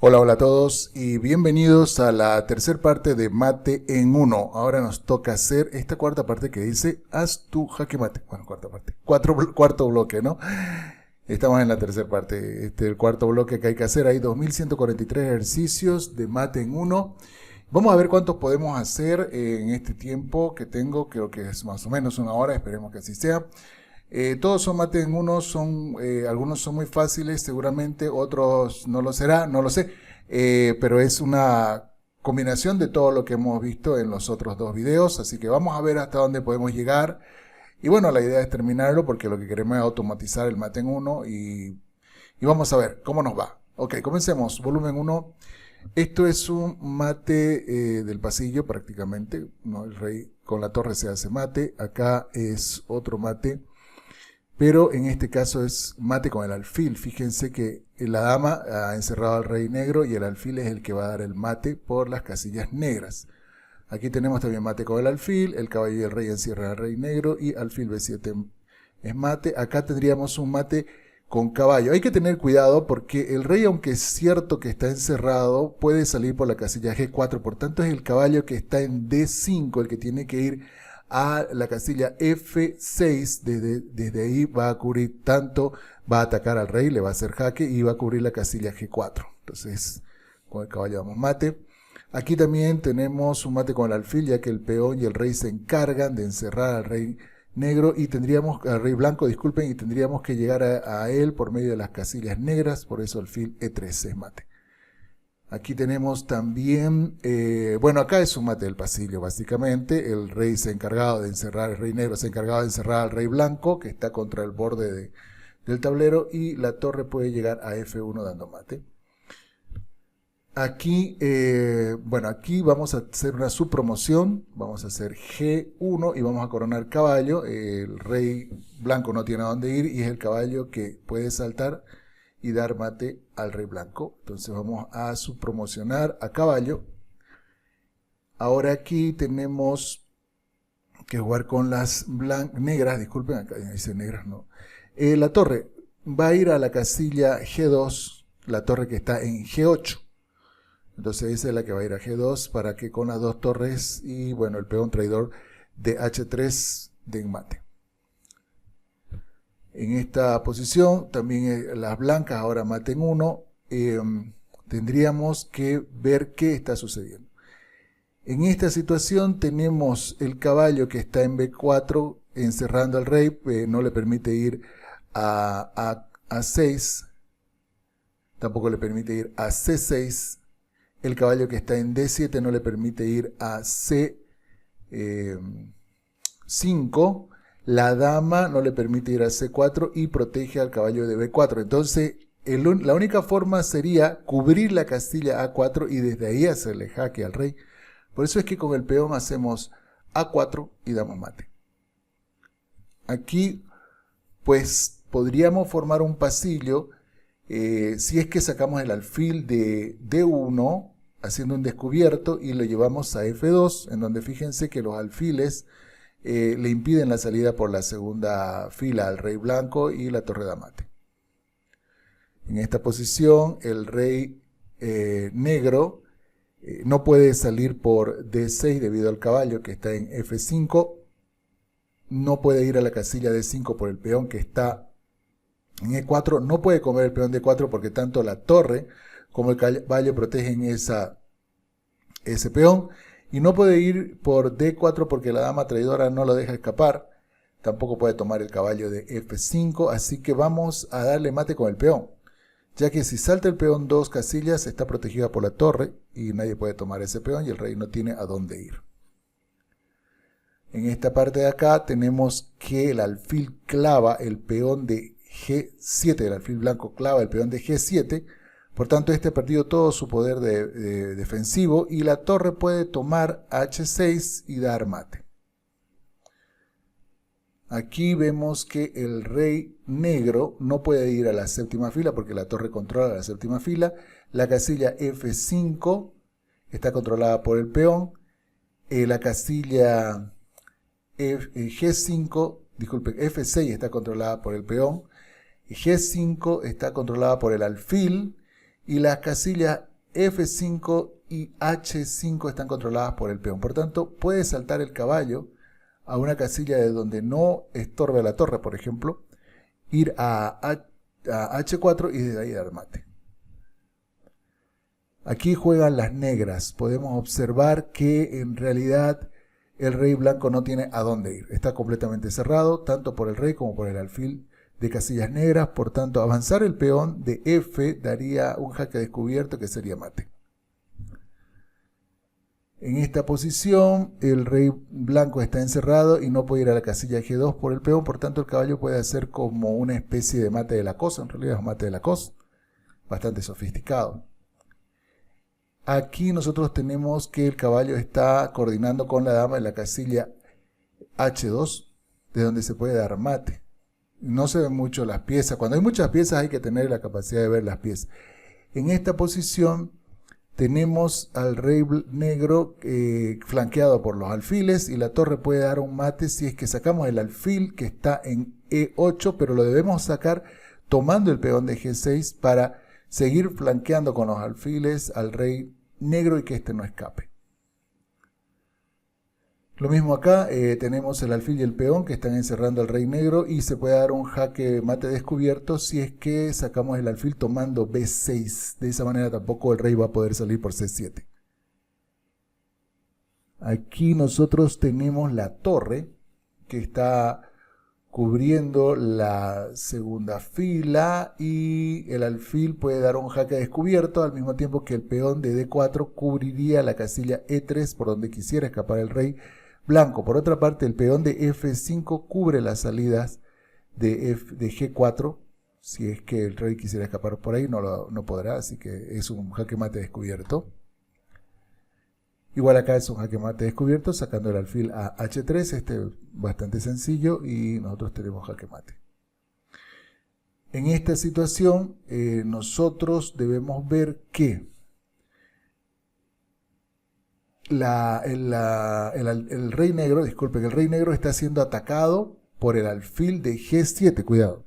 Hola, hola a todos y bienvenidos a la tercera parte de Mate en Uno. Ahora nos toca hacer esta cuarta parte que dice haz tu jaque mate. Bueno, cuarta parte. Cuarto bloque, ¿no? Estamos en la tercera parte. El cuarto bloque que hay que hacer. Hay 2143 ejercicios de Mate en Uno. Vamos a ver cuántos podemos hacer en este tiempo que tengo. Creo que es más o menos una hora. Esperemos que así sea. Todos son Mate en Uno, algunos son muy fáciles seguramente, otros no lo será, no lo sé, pero es una combinación de todo lo que hemos visto en los otros dos videos, así que vamos a ver hasta dónde podemos llegar. Y bueno, la idea es terminarlo porque lo que queremos es automatizar el Mate en Uno y vamos a ver cómo nos va. Ok, comencemos, volumen 1. Esto es un mate del pasillo prácticamente, ¿no? El rey con la torre se hace mate, acá es otro mate. Pero en este caso es mate con el alfil. Fíjense que la dama ha encerrado al rey negro y el alfil es el que va a dar el mate por las casillas negras. Aquí tenemos también mate con el alfil, el caballo y el rey encierran al rey negro y alfil B7 es mate. Acá tendríamos un mate con caballo. Hay que tener cuidado porque el rey, aunque es cierto que está encerrado, puede salir por la casilla G4. Por tanto es el caballo que está en D5 el que tiene que ir a la casilla F6, desde ahí va a cubrir tanto, va a atacar al rey, le va a hacer jaque y va a cubrir la casilla G4. Entonces, con el caballo damos mate. Aquí también tenemos un mate con el alfil, ya que el peón y el rey se encargan de encerrar al rey negro y tendríamos, al rey blanco, disculpen, y tendríamos que llegar a él por medio de las casillas negras, por eso alfil E3 es mate. Aquí tenemos también, bueno, acá es un mate del pasillo, básicamente. El rey se ha encargado de encerrar, el rey negro se ha encargado de encerrar al rey blanco, que está contra el borde del tablero, y la torre puede llegar a F1 dando mate. Aquí, bueno, aquí vamos a hacer una subpromoción, vamos a hacer G1 y vamos a coronar caballo. El rey blanco no tiene a dónde ir y es el caballo que puede saltar y dar mate al rey blanco. Entonces vamos a subpromocionar a caballo. Ahora aquí tenemos que jugar con las negras, disculpen, acá dice negras, no. La torre va a ir a la casilla G2, la torre que está en G8. Entonces esa es la que va a ir a G2 para que con las dos torres y bueno, el peón traidor de H3 den mate. En esta posición también las blancas ahora maten 1. Tendríamos que ver qué está sucediendo. En esta situación tenemos el caballo que está en B4 encerrando al rey, no le permite ir a 6, tampoco le permite ir a C6. El caballo que está en D7 no le permite ir a C5. La dama no le permite ir a C4 y protege al caballo de B4. Entonces, la única forma sería cubrir la casilla A4 y desde ahí hacerle jaque al rey. Por eso es que con el peón hacemos A4 y damos mate. Aquí, pues, podríamos formar un pasillo si es que sacamos el alfil de D1 haciendo un descubierto y lo llevamos a F2, en donde fíjense que los alfiles le impiden la salida por la segunda fila al rey blanco y la torre da mate. En esta posición el rey negro no puede salir por D6 debido al caballo que está en F5. No puede ir a la casilla D5 por el peón que está en E4. No puede comer el peón D4 porque tanto la torre como el caballo protegen ese peón. Y no puede ir por D4 porque la dama traidora no lo deja escapar. Tampoco puede tomar el caballo de F5. Así que vamos a darle mate con el peón. Ya que si salta el peón 2 casillas está protegida por la torre y nadie puede tomar ese peón y el rey no tiene a dónde ir. En esta parte de acá tenemos que el alfil clava el peón de G7. El alfil blanco clava el peón de G7. Por tanto, este ha perdido todo su poder defensivo y la torre puede tomar H6 y dar mate. Aquí vemos que el rey negro no puede ir a la séptima fila porque la torre controla la séptima fila. La casilla F5 está controlada por el peón. La casilla G5, disculpen, F6 está controlada por el peón. G5 está controlada por el alfil. Y las casillas F5 y H5 están controladas por el peón. Por tanto, puede saltar el caballo a una casilla de donde no estorbe la torre, por ejemplo, ir a H4 y desde ahí dar mate. Aquí juegan las negras. Podemos observar que en realidad el rey blanco no tiene a dónde ir. Está completamente cerrado, tanto por el rey como por el alfil de casillas negras. Por tanto, avanzar el peón de F daría un jaque descubierto que sería mate. En esta posición, el rey blanco está encerrado y no puede ir a la casilla G2 por el peón. Por tanto, el caballo puede hacer como una especie de mate de la cosa. En realidad es un mate de la cosa. Bastante sofisticado. Aquí nosotros tenemos que el caballo está coordinando con la dama en la casilla H2, de donde se puede dar mate. No se ven mucho las piezas. Cuando hay muchas piezas hay que tener la capacidad de ver las piezas. En esta posición tenemos al rey negro flanqueado por los alfiles y la torre puede dar un mate si es que sacamos el alfil que está en E8, pero lo debemos sacar tomando el peón de G6 para seguir flanqueando con los alfiles al rey negro y que este no escape. Lo mismo acá, tenemos el alfil y el peón que están encerrando al rey negro y se puede dar un jaque mate descubierto si es que sacamos el alfil tomando B6. De esa manera tampoco el rey va a poder salir por C7. Aquí nosotros tenemos la torre que está cubriendo la segunda fila y el alfil puede dar un jaque descubierto al mismo tiempo que el peón de D4 cubriría la casilla E3 por donde quisiera escapar el rey blanco. Por otra parte, el peón de F5 cubre las salidas de G4. Si es que el rey quisiera escapar por ahí, no podrá, así que es un jaque mate descubierto. Igual acá es un jaque mate descubierto, sacando el alfil a H3, este es bastante sencillo y nosotros tenemos jaque mate. En esta situación nosotros debemos ver que el rey negro, disculpen, el rey negro está siendo atacado por el alfil de G7, cuidado.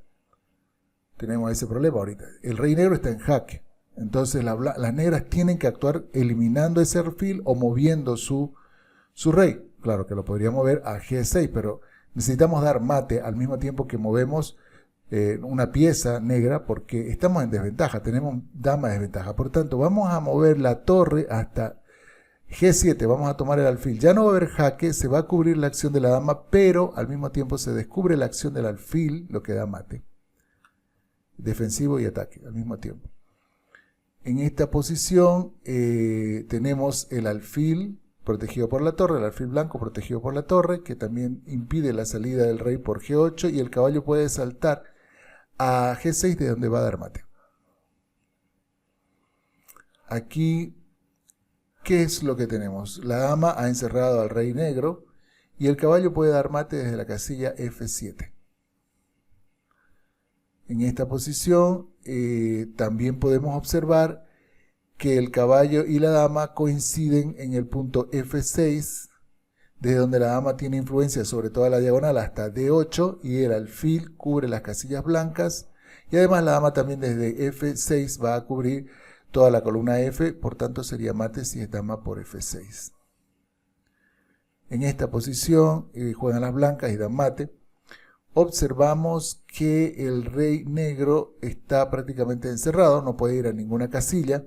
Tenemos ese problema ahorita. El rey negro está en jaque. Entonces las negras tienen que actuar eliminando ese alfil o moviendo su rey. Claro que lo podría mover a G6, pero necesitamos dar mate al mismo tiempo que movemos una pieza negra porque estamos en desventaja, tenemos dama de desventaja. Por tanto, vamos a mover la torre hasta G7, vamos a tomar el alfil. Ya no va a haber jaque, se va a cubrir la acción de la dama, pero al mismo tiempo se descubre la acción del alfil, lo que da mate. Defensivo y ataque al mismo tiempo. En esta posición tenemos el alfil protegido por la torre, el alfil blanco protegido por la torre, que también impide la salida del rey por G8 y el caballo puede saltar a G6 de donde va a dar mate. Aquí, ¿qué es lo que tenemos? La dama ha encerrado al rey negro y el caballo puede dar mate desde la casilla F7. En esta posición también podemos observar que el caballo y la dama coinciden en el punto F6, desde donde la dama tiene influencia sobre toda la diagonal hasta D8 y el alfil cubre las casillas blancas y además la dama también desde F6 va a cubrir toda la columna F, por tanto sería mate si es dama por F6. En esta posición juegan las blancas y dan mate. Observamos que el rey negro está prácticamente encerrado, no puede ir a ninguna casilla.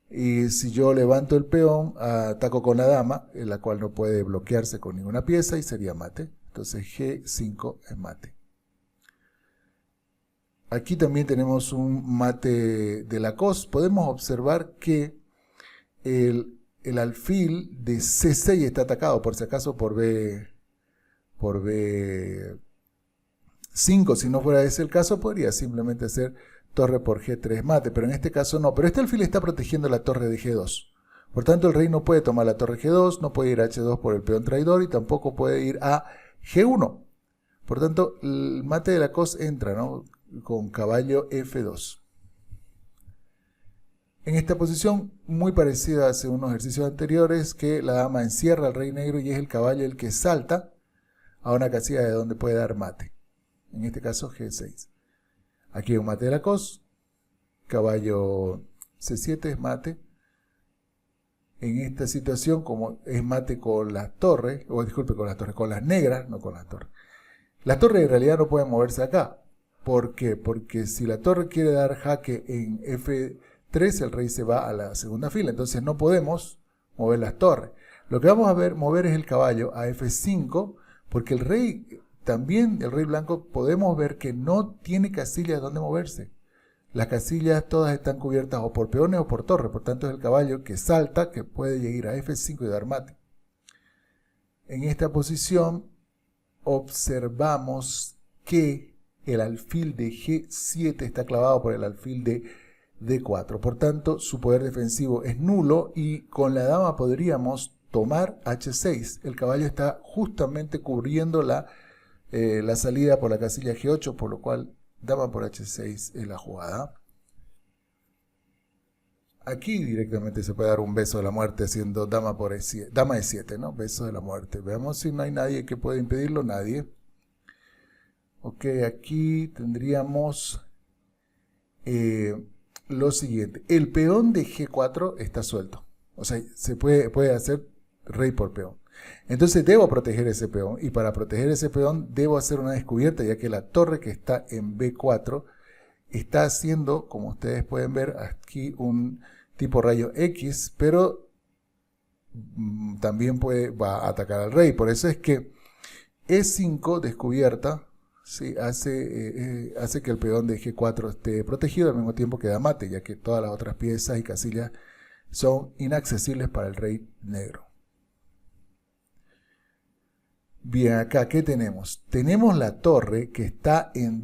Y si yo levanto el peón, ataco con la dama, en la cual no puede bloquearse con ninguna pieza y sería mate. Entonces G5 es mate. Aquí también tenemos un mate de Lacoste. Podemos observar que el alfil de C6 está atacado, por si acaso por B5. Si no fuera ese el caso, podría simplemente hacer torre por G3 mate, pero en este caso no. Pero este alfil está protegiendo la torre de G2. Por tanto, el rey no puede tomar la torre G2, no puede ir a H2 por el peón traidor y tampoco puede ir a G1. Por tanto, el mate de Lacoste entra, ¿no?, con caballo F2. En esta posición, muy parecida a unos ejercicios anteriores, que la dama encierra al rey negro y es el caballo el que salta a una casilla de donde puede dar mate. En este caso G6. Aquí hay un mate de Lacoste, caballo C7 es mate, en esta situación, como es mate con las torres, o disculpe, con las torres, con las negras, no con las torres. Las torres en realidad no pueden moverse acá. ¿Por qué? Porque si la torre quiere dar jaque en F3, el rey se va a la segunda fila, entonces no podemos mover las torres. Lo que vamos a ver mover es el caballo a F5, porque el rey, también el rey blanco, podemos ver que no tiene casillas donde moverse. Las casillas todas están cubiertas o por peones o por torres, por tanto es el caballo que salta, que puede ir a F5 y dar mate. En esta posición observamos que el alfil de G7 está clavado por el alfil de D4, por tanto su poder defensivo es nulo y con la dama podríamos tomar H6. El caballo está justamente cubriendo la salida por la casilla G8, por lo cual dama por H6 es la jugada. Aquí directamente se puede dar un beso de la muerte haciendo dama por E7, dama E7, ¿no? Beso de la muerte. Veamos si no hay nadie que pueda impedirlo, nadie. Ok, aquí tendríamos lo siguiente. El peón de G4 está suelto. O sea, se puede hacer rey por peón. Entonces debo proteger ese peón, y para proteger ese peón debo hacer una descubierta, ya que la torre que está en B4 está haciendo, como ustedes pueden ver aquí, un tipo rayo X, pero también va a atacar al rey. Por eso es que E5 descubierta, ¿sí? hace que el peón de G4 esté protegido al mismo tiempo que da mate, ya que todas las otras piezas y casillas son inaccesibles para el rey negro. Bien, acá, ¿qué tenemos? Tenemos la torre que está en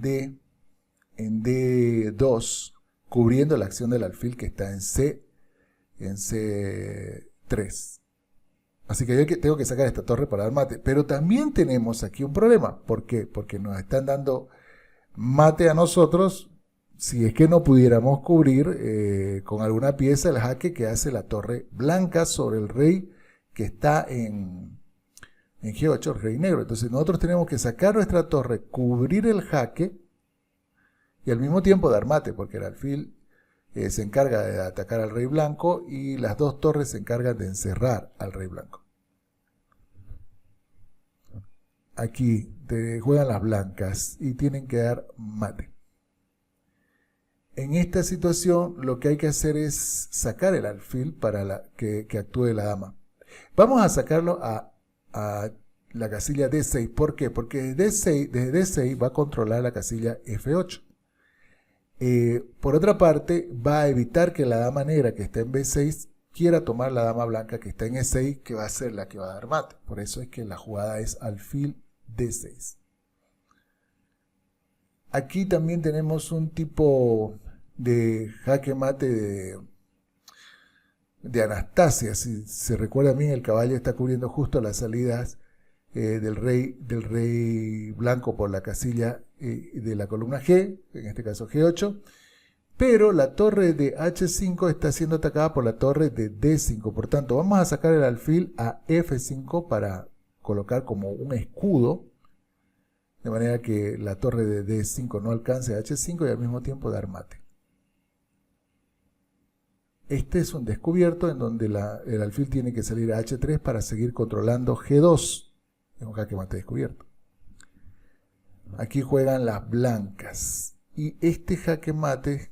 D2, cubriendo la acción del alfil que está en C3. Así que yo tengo que sacar esta torre para dar mate. Pero también tenemos aquí un problema. ¿Por qué? Porque nos están dando mate a nosotros si es que no pudiéramos cubrir con alguna pieza el jaque que hace la torre blanca sobre el rey que está en G8, el rey negro. Entonces nosotros tenemos que sacar nuestra torre, cubrir el jaque y al mismo tiempo dar mate, porque el alfil se encarga de atacar al rey blanco y las dos torres se encargan de encerrar al rey blanco. Aquí juegan las blancas y tienen que dar mate. En esta situación lo que hay que hacer es sacar el alfil para que actúe la dama. Vamos a sacarlo a la casilla D6. ¿Por qué? Porque desde D6 va a controlar la casilla F8. Por otra parte, va a evitar que la dama negra que está en B6 quiera tomar la dama blanca que está en E6, que va a ser la que va a dar mate. Por eso es que la jugada es alfil D6. Aquí también tenemos un tipo de jaque mate de Anastasia. Si se recuerda bien, el caballo está cubriendo justo las salidas del rey blanco por la casilla de la columna G, en este caso G8, pero la torre de H5 está siendo atacada por la torre de D5, por tanto vamos a sacar el alfil a F5 para colocar como un escudo, de manera que la torre de D5 no alcance a H5 y al mismo tiempo dar mate. Este es un descubierto en donde el alfil tiene que salir a H3 para seguir controlando G2. Es un jaque mate descubierto. Aquí juegan las blancas. Y este jaque mate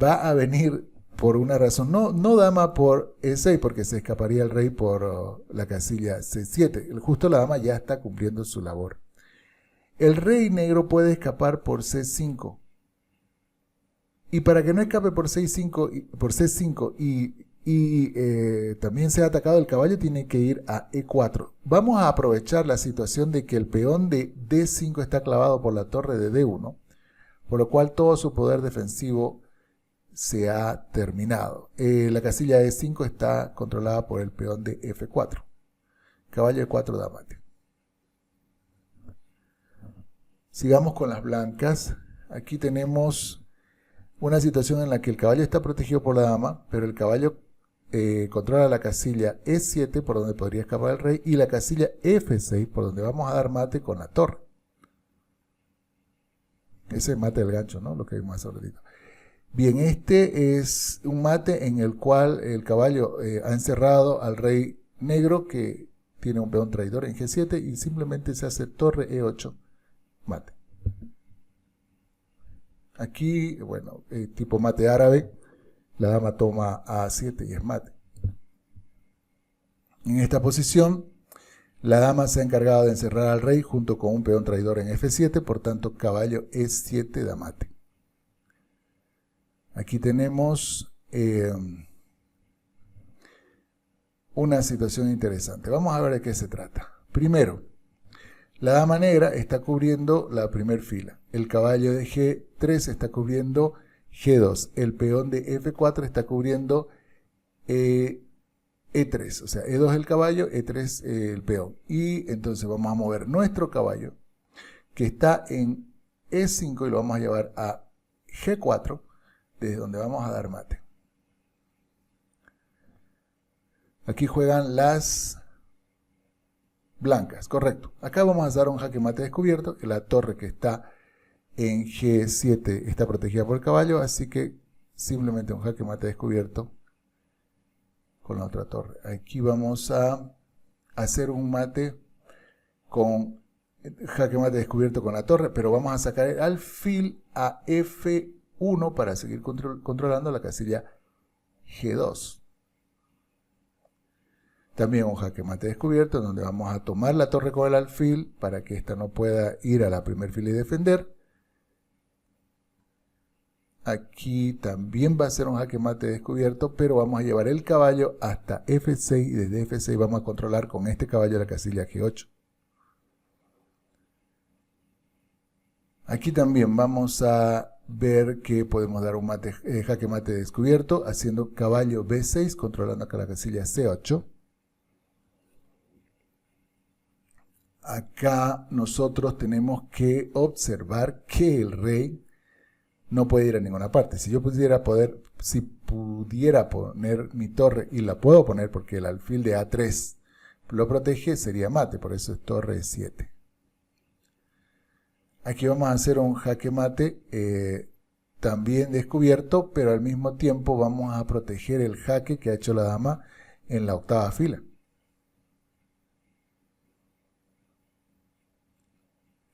va a venir por una razón. No dama por E6, porque se escaparía el rey por la casilla C7. Justo la dama ya está cumpliendo su labor. El rey negro puede escapar por C5. Y para que no escape por C5 y también sea atacado el caballo, tiene que ir a E4. Vamos a aprovechar la situación de que el peón de D5 está clavado por la torre de D1, por lo cual todo su poder defensivo se ha terminado. La casilla de E5 está controlada por el peón de F4. Caballo E4 da mate. Sigamos con las blancas. Aquí tenemos una situación en la que el caballo está protegido por la dama, pero el caballo controla la casilla E7 por donde podría escapar el rey y la casilla F6 por donde vamos a dar mate con la torre. Ese es mate del gancho, ¿no? Lo que vimos hace un ratito. Bien, este es un mate en el cual el caballo ha encerrado al rey negro que tiene un peón traidor en G7 y simplemente se hace torre E8, mate. Aquí, bueno, tipo mate árabe, la dama toma A7 y es mate. En esta posición, la dama se ha encargado de encerrar al rey junto con un peón traidor en F7, por tanto caballo E7 da mate. Aquí tenemos una situación interesante. Vamos a ver de qué se trata. Primero, la dama negra está cubriendo la primera fila. El caballo de G3 está cubriendo G2. El peón de F4 está cubriendo E3. O sea, E2 el caballo, E3 el peón. Y entonces vamos a mover nuestro caballo, que está en E5, y lo vamos a llevar a G4, desde donde vamos a dar mate. Aquí juegan las blancas, correcto. Acá vamos a dar un jaque mate descubierto, que la torre que está en G7 está protegida por el caballo, así que simplemente un jaque mate descubierto con la otra torre. Aquí vamos a hacer un mate con jaque mate descubierto con la torre, pero vamos a sacar el alfil a F1 para seguir controlando la casilla G2. También un jaque mate descubierto, donde vamos a tomar la torre con el alfil para que ésta no pueda ir a la primer fila y defender. Aquí también va a ser un jaque mate descubierto, pero vamos a llevar el caballo hasta F6 y desde F6 vamos a controlar con este caballo la casilla G8. Aquí también vamos a ver que podemos dar un jaque mate descubierto haciendo caballo B6, controlando acá la casilla C8. Acá nosotros tenemos que observar que el rey no puede ir a ninguna parte. Si pudiera poner mi torre, y la puedo poner porque el alfil de A3 lo protege, sería mate, por eso es torre 7. Aquí vamos a hacer un jaque mate también descubierto, pero al mismo tiempo vamos a proteger el jaque que ha hecho la dama en la octava fila.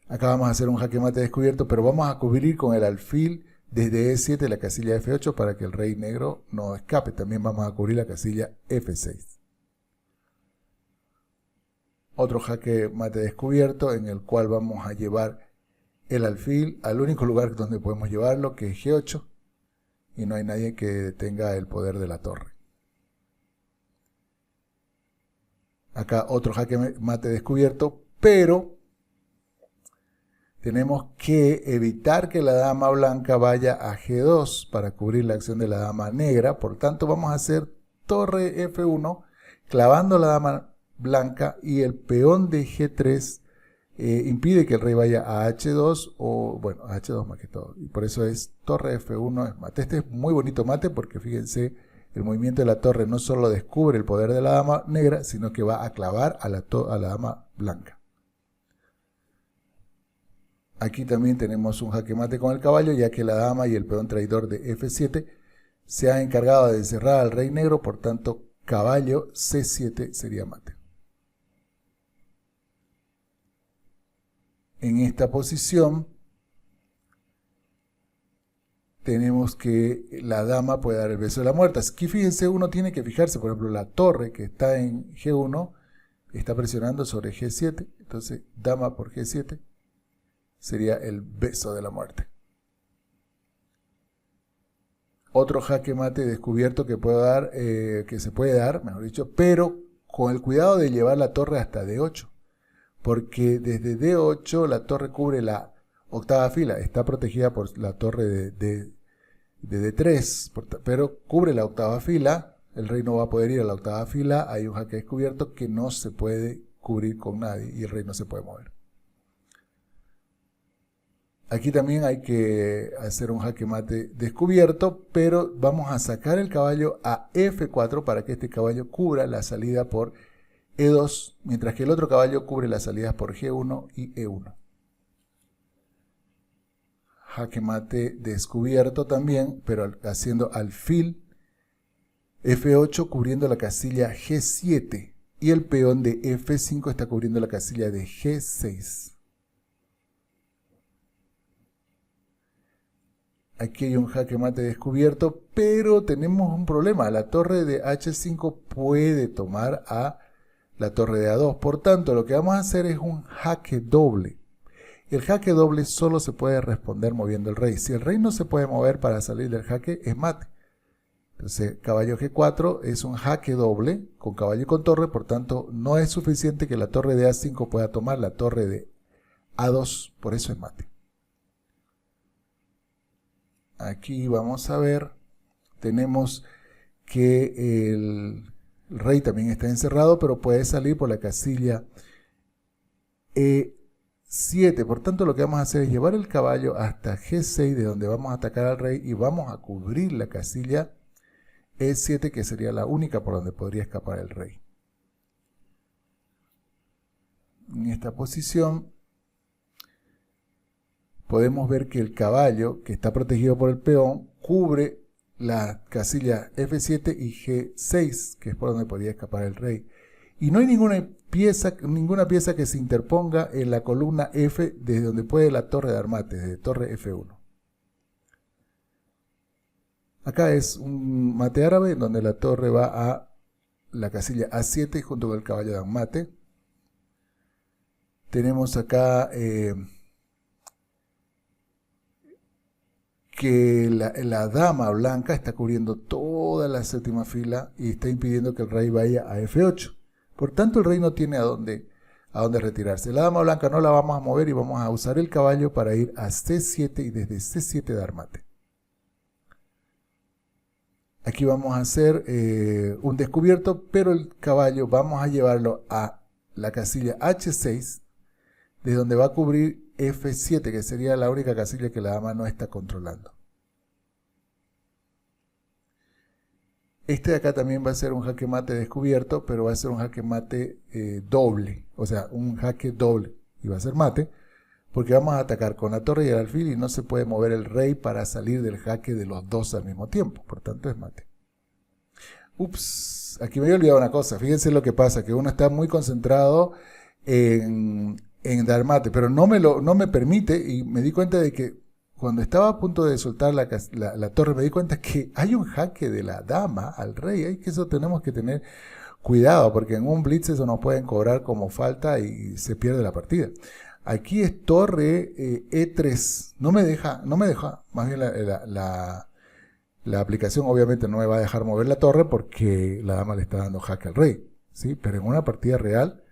Acá vamos a hacer un jaque mate descubierto, pero vamos a cubrir con el alfil desde E7 la casilla F8 para que el rey negro no escape. También vamos a cubrir la casilla F6. Otro jaque mate descubierto en el cual vamos a llevar el alfil al único lugar donde podemos llevarlo, que es G8, y no hay nadie que detenga el poder de la torre. Acá otro jaque mate descubierto, pero tenemos que evitar que la dama blanca vaya a G2 para cubrir la acción de la dama negra. Por tanto, vamos a hacer torre F1, clavando la dama blanca, y el peón de G3 impide que el rey vaya a H2, o bueno, a H2 más que todo. Y por eso es torre F1 es mate. Este es muy bonito mate porque fíjense, el movimiento de la torre no solo descubre el poder de la dama negra, sino que va a clavar a la dama blanca. Aquí también tenemos un jaque mate con el caballo, ya que la dama y el peón traidor de F7 se han encargado de encerrar al rey negro, por tanto caballo C7 sería mate. En esta posición tenemos que la dama puede dar el beso de la muerte. Aquí fíjense, uno tiene que fijarse, por ejemplo, la torre que está en G1 está presionando sobre G7, entonces dama por G7 sería el beso de la muerte. Otro jaque mate descubierto que se puede dar, mejor dicho, pero con el cuidado de llevar la torre hasta D8, porque desde D8 la torre cubre la octava fila, está protegida por la torre de D3, pero cubre la octava fila, el rey no va a poder ir a la octava fila, hay un jaque descubierto que no se puede cubrir con nadie y el rey no se puede mover. Aquí también hay que hacer un jaque mate descubierto, pero vamos a sacar el caballo a F4 para que este caballo cubra la salida por E2, mientras que el otro caballo cubre las salidas por G1 y E1. jaque mate descubierto también, pero haciendo alfil F8 cubriendo la casilla G7 y el peón de F5 está cubriendo la casilla de G6. Aquí hay un jaque mate descubierto, pero tenemos un problema. La torre de H5 puede tomar a la torre de A2. Por tanto, lo que vamos a hacer es un jaque doble. El jaque doble solo se puede responder moviendo el rey. Si el rey no se puede mover para salir del jaque, es mate. Entonces, caballo G4 es un jaque doble con caballo y con torre. Por tanto, no es suficiente que la torre de A5 pueda tomar la torre de A2. Por eso es mate. Aquí vamos a ver, tenemos que el rey también está encerrado, pero puede salir por la casilla E7. Por tanto, lo que vamos a hacer es llevar el caballo hasta G6, de donde vamos a atacar al rey, y vamos a cubrir la casilla E7, que sería la única por donde podría escapar el rey. En esta posición podemos ver que el caballo, que está protegido por el peón, cubre la casilla F7 y G6, que es por donde podría escapar el rey. Y no hay ninguna pieza que se interponga en la columna F desde donde puede la torre de armate, desde torre F1. Acá es un mate árabe, donde la torre va a la casilla A7 junto con el caballo de armate. Tenemos acá que la dama blanca está cubriendo toda la séptima fila y está impidiendo que el rey vaya a F8. Por tanto, el rey no tiene a dónde retirarse. La dama blanca no la vamos a mover y vamos a usar el caballo para ir a C7 y desde C7 dar mate. Aquí vamos a hacer un descubierto, pero el caballo vamos a llevarlo a la casilla H6, de donde va a cubrir F7, que sería la única casilla que la dama no está controlando. Este de acá también va a ser un jaque mate descubierto, pero va a ser un jaque mate doble, o sea, un jaque doble, y va a ser mate, porque vamos a atacar con la torre y el alfil y no se puede mover el rey para salir del jaque de los dos al mismo tiempo, por tanto es mate. Ups, aquí me había olvidado una cosa, fíjense lo que pasa, que uno está muy concentrado en dar mate, pero no me permite, y me di cuenta de que cuando estaba a punto de soltar la torre, me di cuenta que hay un jaque de la dama al rey, que eso tenemos que tener cuidado, porque en un blitz eso nos pueden cobrar como falta y se pierde la partida. Aquí es torre E3, no me deja, más bien la aplicación obviamente no me va a dejar mover la torre porque la dama le está dando jaque al rey, ¿sí? Pero en una partida real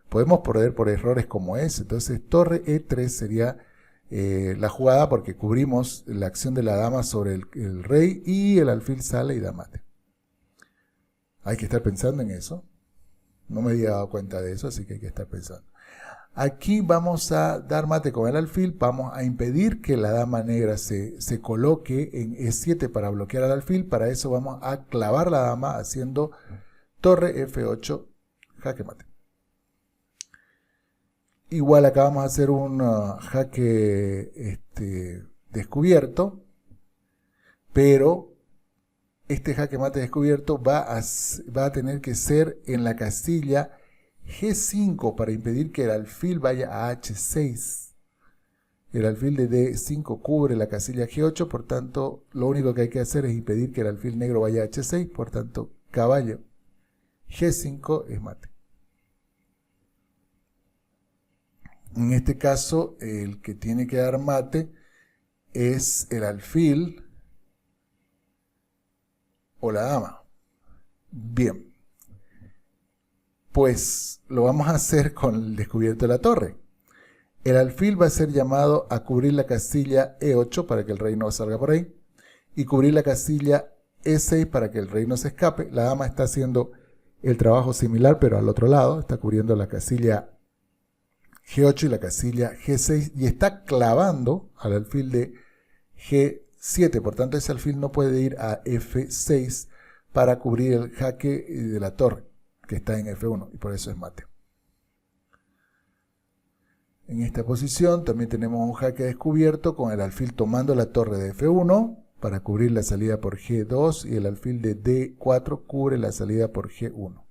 podemos perder por errores como ese. Entonces torre E3 sería la jugada porque cubrimos la acción de la dama sobre el rey y el alfil sale y da mate. Hay que estar pensando en eso. No me había dado cuenta de eso, así que hay que estar pensando. Aquí vamos a dar mate con el alfil, vamos a impedir que la dama negra se coloque en E7 para bloquear al alfil. Para eso vamos a clavar la dama haciendo torre F8, jaque mate. Igual acá vamos a hacer un jaque descubierto, pero este jaque mate descubierto va a tener que ser en la casilla G5 para impedir que el alfil vaya a H6. El alfil de D5 cubre la casilla G8, por tanto lo único que hay que hacer es impedir que el alfil negro vaya a H6, por tanto caballo G5 es mate. En este caso, el que tiene que dar mate es el alfil o la dama. Bien, pues lo vamos a hacer con el descubierto de la torre. El alfil va a ser llamado a cubrir la casilla E8 para que el rey no salga por ahí y cubrir la casilla E6 para que el rey no se escape. La dama está haciendo el trabajo similar, pero al otro lado, está cubriendo la casilla G8 y la casilla G6 y está clavando al alfil de G7, por tanto ese alfil no puede ir a F6 para cubrir el jaque de la torre que está en F1 y por eso es mate. En esta posición también tenemos un jaque descubierto con el alfil tomando la torre de F1 para cubrir la salida por G2 y el alfil de D4 cubre la salida por G1.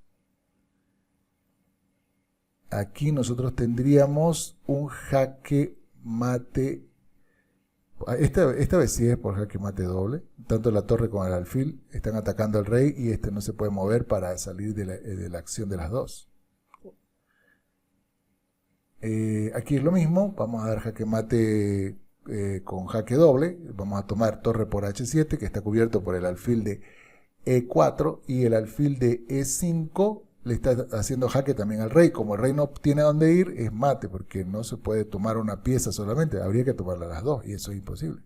Aquí nosotros tendríamos un jaque mate. Esta vez sí es por jaque mate doble. Tanto la torre como el alfil están atacando al rey y este no se puede mover para salir de la acción de las dos. Aquí es lo mismo, vamos a dar jaque mate con jaque doble. Vamos a tomar torre por H7 que está cubierto por el alfil de E4 y el alfil de E5 le está haciendo jaque también al rey. Como el rey no tiene a dónde ir, es mate porque no se puede tomar una pieza solamente, habría que tomarla las dos y eso es imposible.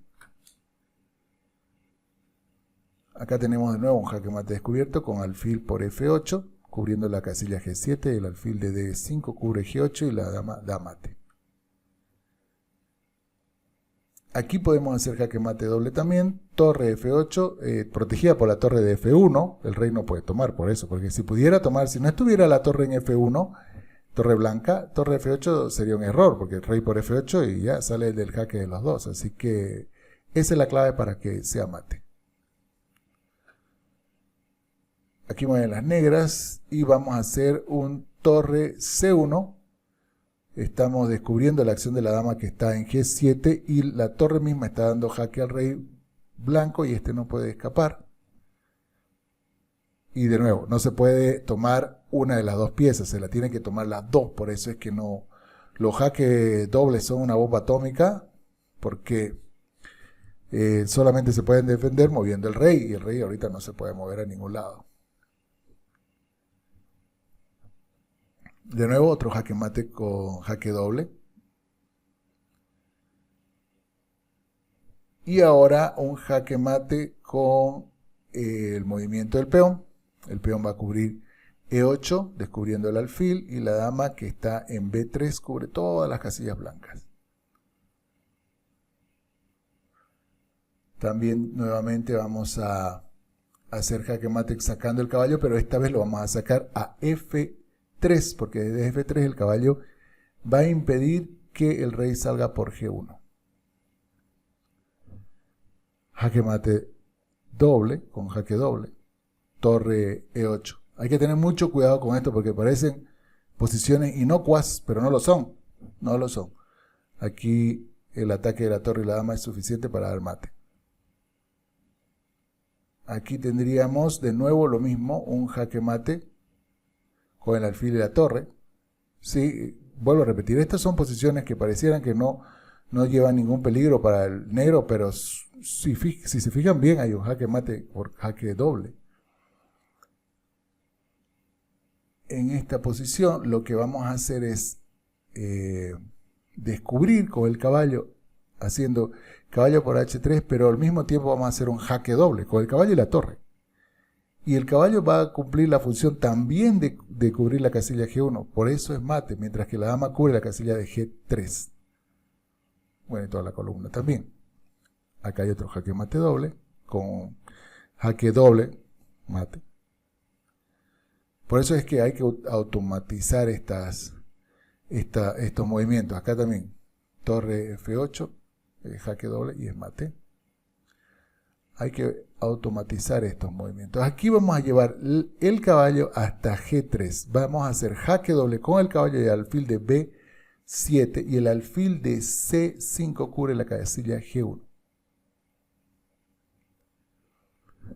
Acá tenemos de nuevo un jaque mate descubierto con alfil por F8 cubriendo la casilla G7, el alfil de D5 cubre G8 y la dama da mate. Aquí podemos hacer jaque mate doble también, torre F8, protegida por la torre de F1, el rey no puede tomar por eso, porque si pudiera tomar, si no estuviera la torre en F1, torre blanca, torre F8 sería un error, porque el rey por F8 y ya sale del jaque de los dos, así que esa es la clave para que sea mate. Aquí mueven las negras y vamos a hacer un torre C1. Estamos descubriendo la acción de la dama que está en G7 y la torre misma está dando jaque al rey blanco y este no puede escapar. Y de nuevo, no se puede tomar una de las dos piezas, se la tienen que tomar las dos, por eso es que no. Los jaques dobles son una bomba atómica porque solamente se pueden defender moviendo el rey y el rey ahorita no se puede mover a ningún lado. De nuevo, otro jaque mate con jaque doble. Y ahora un jaque mate con el movimiento del peón. El peón va a cubrir E8, descubriendo el alfil, y la dama que está en B3 cubre todas las casillas blancas. También nuevamente vamos a hacer jaque mate sacando el caballo, pero esta vez lo vamos a sacar a F3, porque desde F3 el caballo va a impedir que el rey salga por G1. Jaque mate doble, con jaque doble, torre E8. Hay que tener mucho cuidado con esto porque parecen posiciones inocuas, pero no lo son. No lo son. Aquí el ataque de la torre y la dama es suficiente para dar mate. Aquí tendríamos de nuevo lo mismo, un jaque mate con el alfil y la torre. Sí, vuelvo a repetir, estas son posiciones que parecieran que no llevan ningún peligro para el negro, pero si se fijan bien hay un jaque mate por jaque doble. En esta posición lo que vamos a hacer es descubrir con el caballo, haciendo caballo por H3, pero al mismo tiempo vamos a hacer un jaque doble con el caballo y la torre. Y el caballo va a cumplir la función también de cubrir la casilla G1, por eso es mate, mientras que la dama cubre la casilla de G3. Bueno, y toda la columna también. Acá hay otro jaque mate doble, con jaque doble, mate. Por eso es que hay que automatizar estos movimientos. Acá también, torre F8, jaque doble y es mate. Hay que automatizar estos movimientos. Aquí vamos a llevar el caballo hasta G3. Vamos a hacer jaque doble con el caballo y el alfil de B7 y el alfil de C5 cubre la casilla G1.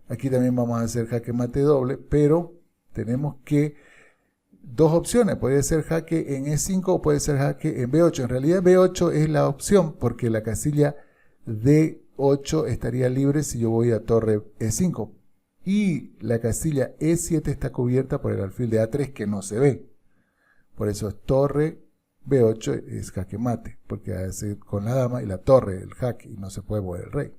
Aquí también vamos a hacer jaque mate doble, pero tenemos que dos opciones. Puede ser jaque en E5 o puede ser jaque en B8. En realidad B8 es la opción porque la casilla D8 estaría libre si yo voy a torre E5. Y la casilla E7 está cubierta por el alfil de A3 que no se ve. Por eso es torre B8 es jaque mate, porque hace con la dama y la torre el jaque y no se puede mover el rey.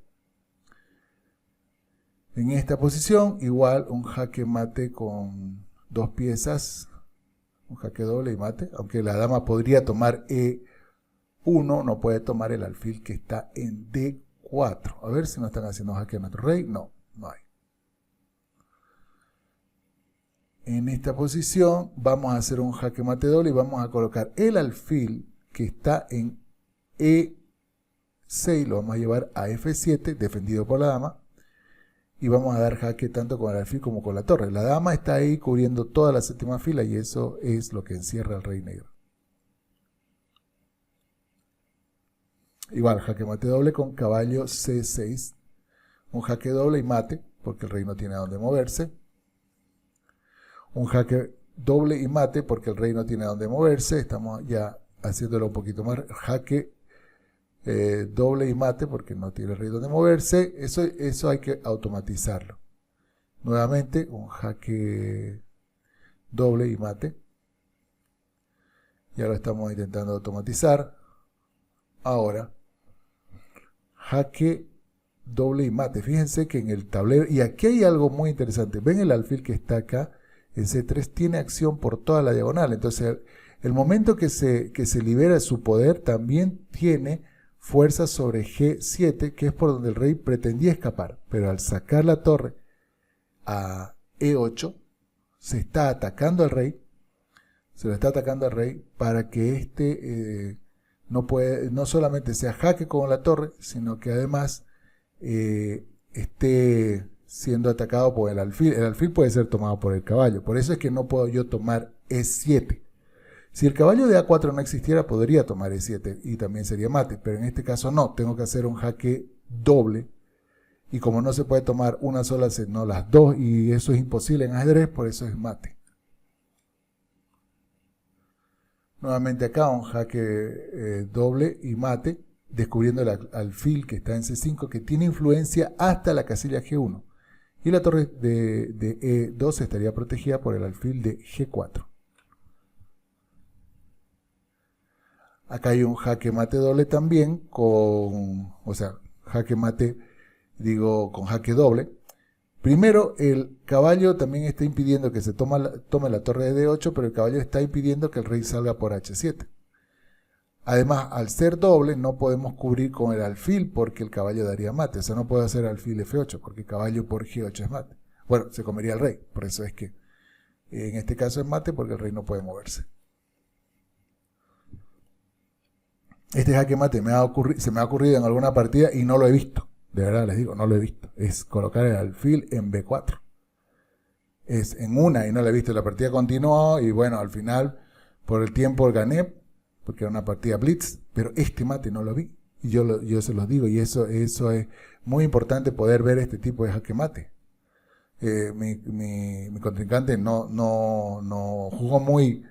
En esta posición igual un jaque mate con dos piezas, un jaque doble y mate, aunque la dama podría tomar E1, no puede tomar el alfil que está en D4. A ver si no están haciendo jaque a nuestro rey. No, no hay. En esta posición vamos a hacer un jaque mate doble y vamos a colocar el alfil que está en E6 lo vamos a llevar a F7, defendido por la dama, y vamos a dar jaque tanto con el alfil como con la torre. La dama está ahí cubriendo toda la séptima fila y eso es lo que encierra al rey negro. Igual, jaque mate doble con caballo C6, un jaque doble y mate, porque el rey no tiene a dónde moverse. Un jaque doble y mate, porque el rey no tiene a dónde moverse. Estamos ya haciéndolo un poquito más. Jaque doble y mate, porque no tiene el rey donde moverse. Eso hay que automatizarlo. Nuevamente, un jaque doble y mate. Ya lo estamos intentando automatizar. Ahora, jaque doble y mate. Fíjense que en el tablero, y aquí hay algo muy interesante. ¿Ven el alfil que está acá? En C3 tiene acción por toda la diagonal. Entonces, el momento que se libera su poder, también tiene fuerza sobre G7, que es por donde el rey pretendía escapar. Pero al sacar la torre a E8, se está atacando al rey. Se lo está atacando al rey para que este no solamente sea jaque con la torre, sino que además esté siendo atacado por el alfil. El alfil puede ser tomado por el caballo. Por eso es que no puedo yo tomar E7. Si el caballo de A4 no existiera, podría tomar E7 y también sería mate. Pero en este caso no. Tengo que hacer un jaque doble. Y como no se puede tomar una sola, sino las dos, y eso es imposible en ajedrez, por eso es mate. Nuevamente acá un jaque doble y mate, descubriendo el alfil que está en C5, que tiene influencia hasta la casilla G1. Y la torre de E2 estaría protegida por el alfil de G4. Acá hay un jaque mate doble también, jaque mate, con jaque doble. Primero, el caballo también está impidiendo que se tome la torre de D8, pero el caballo está impidiendo que el rey salga por H7. Además, al ser doble, no podemos cubrir con el alfil porque el caballo daría mate. O sea, no puedo hacer alfil F8 porque el caballo por G8 es mate. Bueno, se comería el rey. Por eso es que en este caso es mate porque el rey no puede moverse. Este jaque mate se me ha ocurrido en alguna partida y no lo he visto. De verdad les digo, no lo he visto. Es colocar el alfil en B4. Es en una y no lo he visto. La partida continuó y bueno, al final, por el tiempo gané, porque era una partida blitz, pero este mate no lo vi. Y yo se los digo, y eso es muy importante poder ver este tipo de jaque mate. Mi contrincante no jugó muy,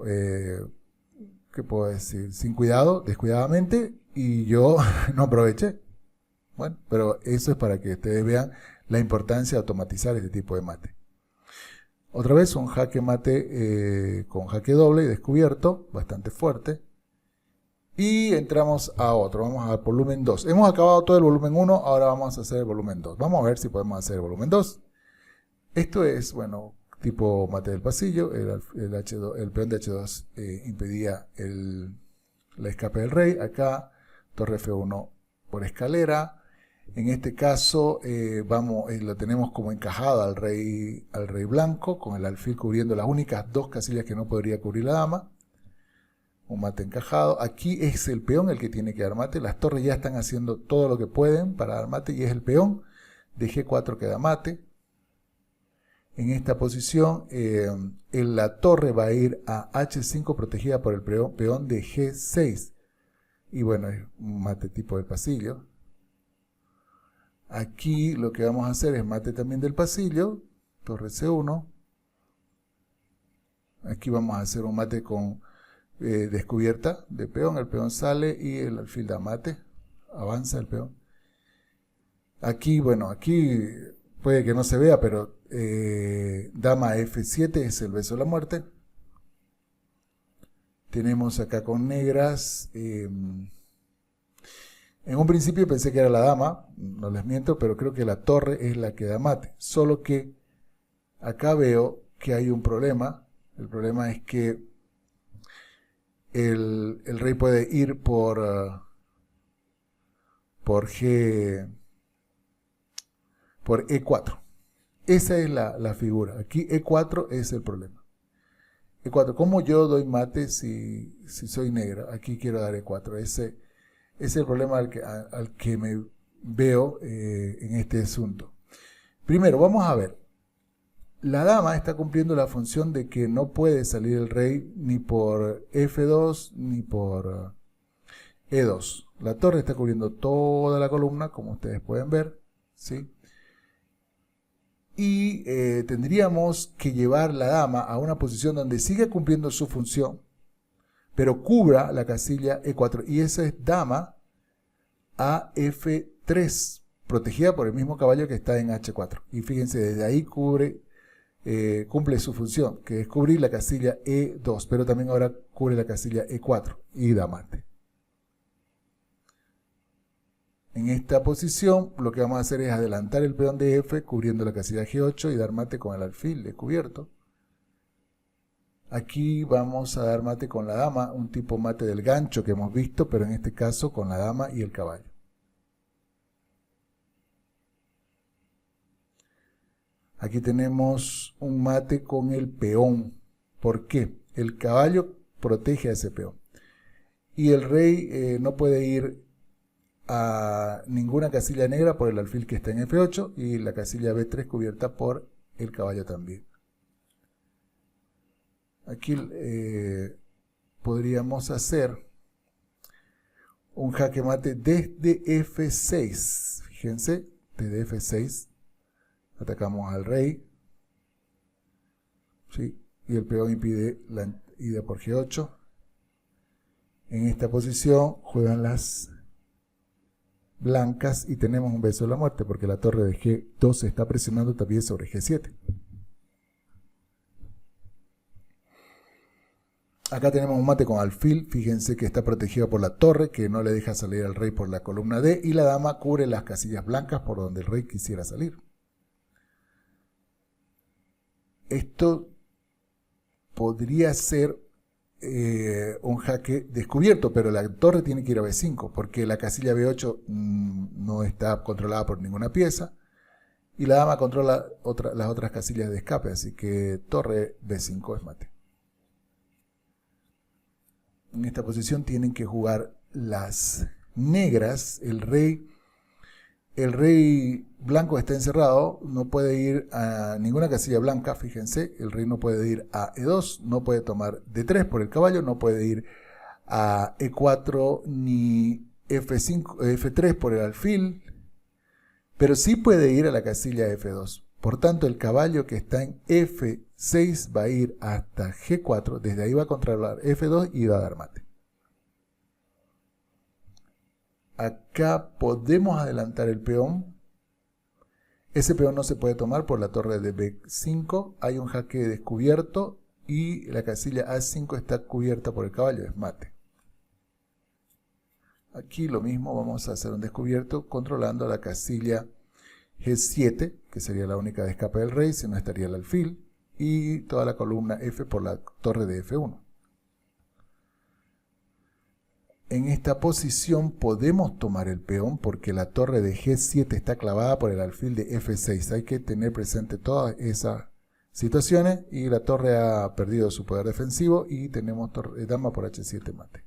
¿qué puedo decir? Sin cuidado, descuidadamente, y yo no aproveché. Bueno, pero eso es para que ustedes vean la importancia de automatizar este tipo de mate. Otra vez un jaque mate con jaque doble y descubierto, bastante fuerte. Y entramos a otro, vamos al volumen 2. Hemos acabado todo el volumen 1, ahora vamos a hacer el volumen 2. Vamos a ver si podemos hacer el volumen 2. Esto es, bueno, tipo mate del pasillo. El peón de H2 impedía la escape del rey. Acá, torre F1 por escalera. En este caso lo tenemos como encajado al rey blanco, con el alfil cubriendo las únicas dos casillas que no podría cubrir la dama. Un mate encajado. Aquí es el peón el que tiene que dar mate. Las torres ya están haciendo todo lo que pueden para dar mate y es el peón de G4 que da mate. En esta posición la torre va a ir a H5 protegida por el peón de G6. Y bueno, es un mate tipo de pasillo. Aquí lo que vamos a hacer es mate también del pasillo, torre C1. Aquí vamos a hacer un mate con descubierta de peón. El peón sale y el alfil da mate. Avanza el peón. Aquí, bueno, aquí puede que no se vea, pero dama F7 es el beso de la muerte. Tenemos acá con negras... En un principio pensé que era la dama, no les miento, pero creo que la torre es la que da mate. Solo que acá veo que hay un problema. El problema es que el rey puede ir por E4. Esa es la figura. Aquí E4 es el problema. E4. ¿Cómo yo doy mate si soy negra? Aquí quiero dar E4. Ese es el problema al que me veo en este asunto. Primero, vamos a ver. La dama está cumpliendo la función de que no puede salir el rey ni por F2 ni por E2. La torre está cubriendo toda la columna, como ustedes pueden ver, ¿sí? Y tendríamos que llevar la dama a una posición donde siga cumpliendo su función, pero cubra la casilla E4. Y esa es dama a F3, protegida por el mismo caballo que está en H4. Y fíjense, desde ahí cumple su función, que es cubrir la casilla E2, pero también ahora cubre la casilla E4 y da mate. En esta posición lo que vamos a hacer es adelantar el peón de F cubriendo la casilla G8 y dar mate con el alfil descubierto. Aquí vamos a dar mate con la dama, un tipo mate del gancho que hemos visto, pero en este caso con la dama y el caballo. Aquí tenemos un mate con el peón. ¿Por qué? El caballo protege a ese peón. Y el rey no puede ir a ninguna casilla negra por el alfil que está en F8 y la casilla B3 cubierta por el caballo también. Aquí podríamos hacer un jaque mate desde F6. Fíjense, desde F6 atacamos al rey, ¿sí? Y el peón impide la ida por G8. En esta posición juegan las blancas y tenemos un beso de la muerte porque la torre de G2 se está presionando también sobre G7. Acá tenemos un mate con alfil, fíjense que está protegido por la torre que no le deja salir al rey por la columna D y la dama cubre las casillas blancas por donde el rey quisiera salir. Esto podría ser un jaque descubierto, pero la torre tiene que ir a B5 porque la casilla B8 no está controlada por ninguna pieza y la dama controla las otras casillas de escape, así que torre B5 es mate. En esta posición tienen que jugar las negras. El rey blanco está encerrado, no puede ir a ninguna casilla blanca, fíjense, el rey no puede ir a E2, no puede tomar D3 por el caballo, no puede ir a E4 ni F5, F3 por el alfil, pero sí puede ir a la casilla F2. Por tanto, el caballo que está en F6 va a ir hasta G4, desde ahí va a controlar F2 y va a dar mate. Acá podemos adelantar el peón. Ese peón no se puede tomar por la torre de B5. Hay un jaque descubierto y la casilla A5 está cubierta por el caballo, es mate. Aquí lo mismo, vamos a hacer un descubierto controlando la casilla G7, que sería la única de escape del rey, si no estaría el alfil, y toda la columna F por la torre de F1. En esta posición podemos tomar el peón porque la torre de G7 está clavada por el alfil de F6. Hay que tener presente todas esas situaciones y la torre ha perdido su poder defensivo y tenemos dama por H7 mate.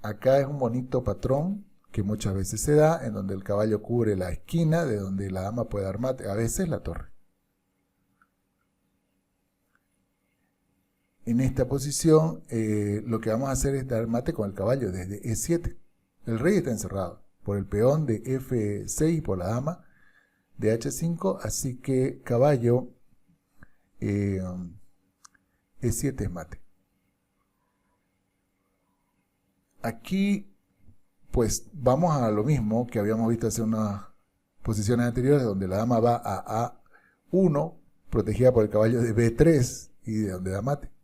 Acá es un bonito patrón que muchas veces se da en donde el caballo cubre la esquina de donde la dama puede dar mate, a veces la torre. En esta posición lo que vamos a hacer es dar mate con el caballo desde E7. El rey está encerrado por el peón de F6 y por la dama de H5, así que caballo E7 es mate. Aquí pues vamos a lo mismo que habíamos visto hace unas posiciones anteriores donde la dama va a A1 protegida por el caballo de B3 y de donde da mate.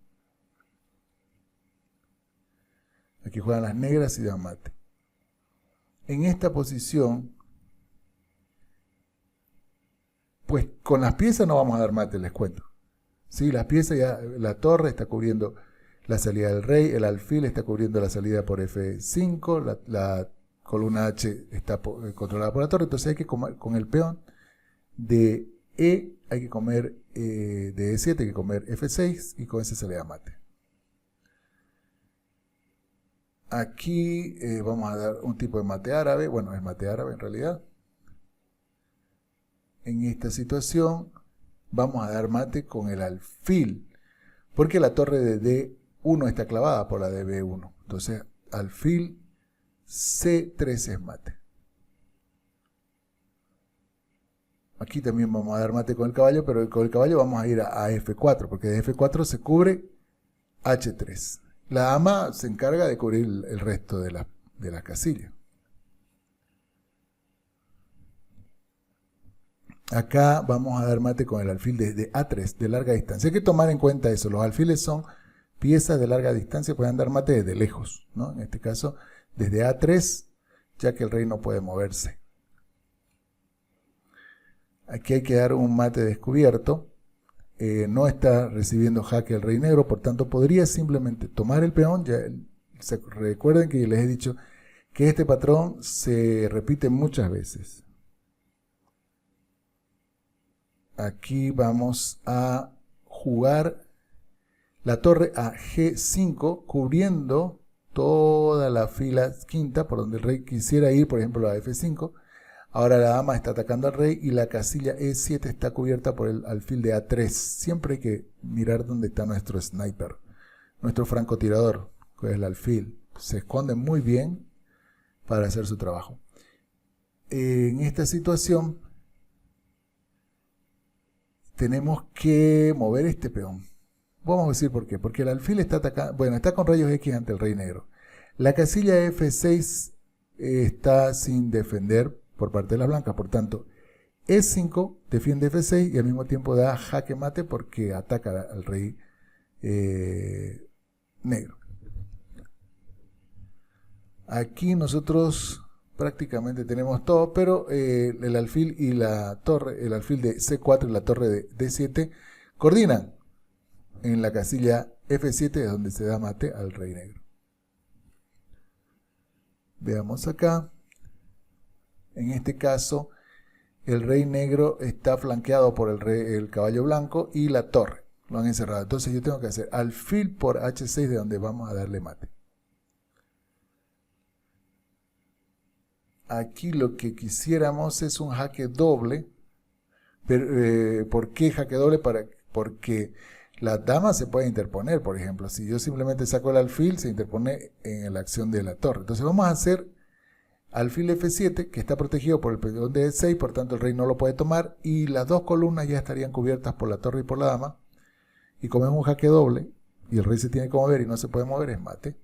Aquí juegan las negras y dan mate. En esta posición, pues con las piezas no vamos a dar mate, les cuento. ¿Sí? Las piezas ya, la torre está cubriendo la salida del rey, el alfil está cubriendo la salida por F5, la columna H está controlada por la torre, entonces hay que comer con el peón de E, hay que comer de E7 hay que comer F6 y con ese se le da mate. Aquí vamos a dar un tipo de mate árabe, bueno, es mate árabe en realidad. En esta situación vamos a dar mate con el alfil, porque la torre de D1 está clavada por la de B1. Entonces, alfil C3 es mate. Aquí también vamos a dar mate con el caballo, pero con el caballo vamos a ir a F4, porque de F4 se cubre H3. La dama se encarga de cubrir el resto de las casillas. Acá vamos a dar mate con el alfil desde A3, de larga distancia. Hay que tomar en cuenta eso. Los alfiles son piezas de larga distancia, pueden dar mate desde lejos, ¿no? En este caso, desde A3, ya que el rey no puede moverse. Aquí hay que dar un mate descubierto. No está recibiendo jaque el rey negro, por tanto podría simplemente tomar el peón. Recuerden que les he dicho que este patrón se repite muchas veces. Aquí vamos a jugar la torre a G5, cubriendo toda la fila quinta por donde el rey quisiera ir, por ejemplo a F5. Ahora la dama está atacando al rey y la casilla E7 está cubierta por el alfil de A3. Siempre hay que mirar dónde está nuestro sniper, nuestro francotirador, que es el alfil. Se esconde muy bien para hacer su trabajo. En esta situación tenemos que mover este peón. Vamos a decir por qué. Porque el alfil está atacando, bueno, está con rayos X ante el rey negro. La casilla F6 está sin defender por parte de las blancas, por tanto E5 defiende F6 y al mismo tiempo da jaque mate porque ataca al rey negro. Aquí nosotros prácticamente tenemos todo, pero el alfil y la torre, el alfil de C4 y la torre de D7 coordinan en la casilla F7, donde se da mate al rey negro. Veamos acá. En este caso, el rey negro está flanqueado por el caballo blanco y la torre. Lo han encerrado. Entonces yo tengo que hacer alfil por H6, de donde vamos a darle mate. Aquí lo que quisiéramos es un jaque doble. Pero, ¿por qué jaque doble? Porque la dama se puede interponer, por ejemplo. Si yo simplemente saco el alfil, se interpone en la acción de la torre. Entonces vamos a hacer alfil F7, que está protegido por el peón de E6, por tanto el rey no lo puede tomar, y las dos columnas ya estarían cubiertas por la torre y por la dama, y como es un jaque doble, y el rey se tiene que mover y no se puede mover, es mate.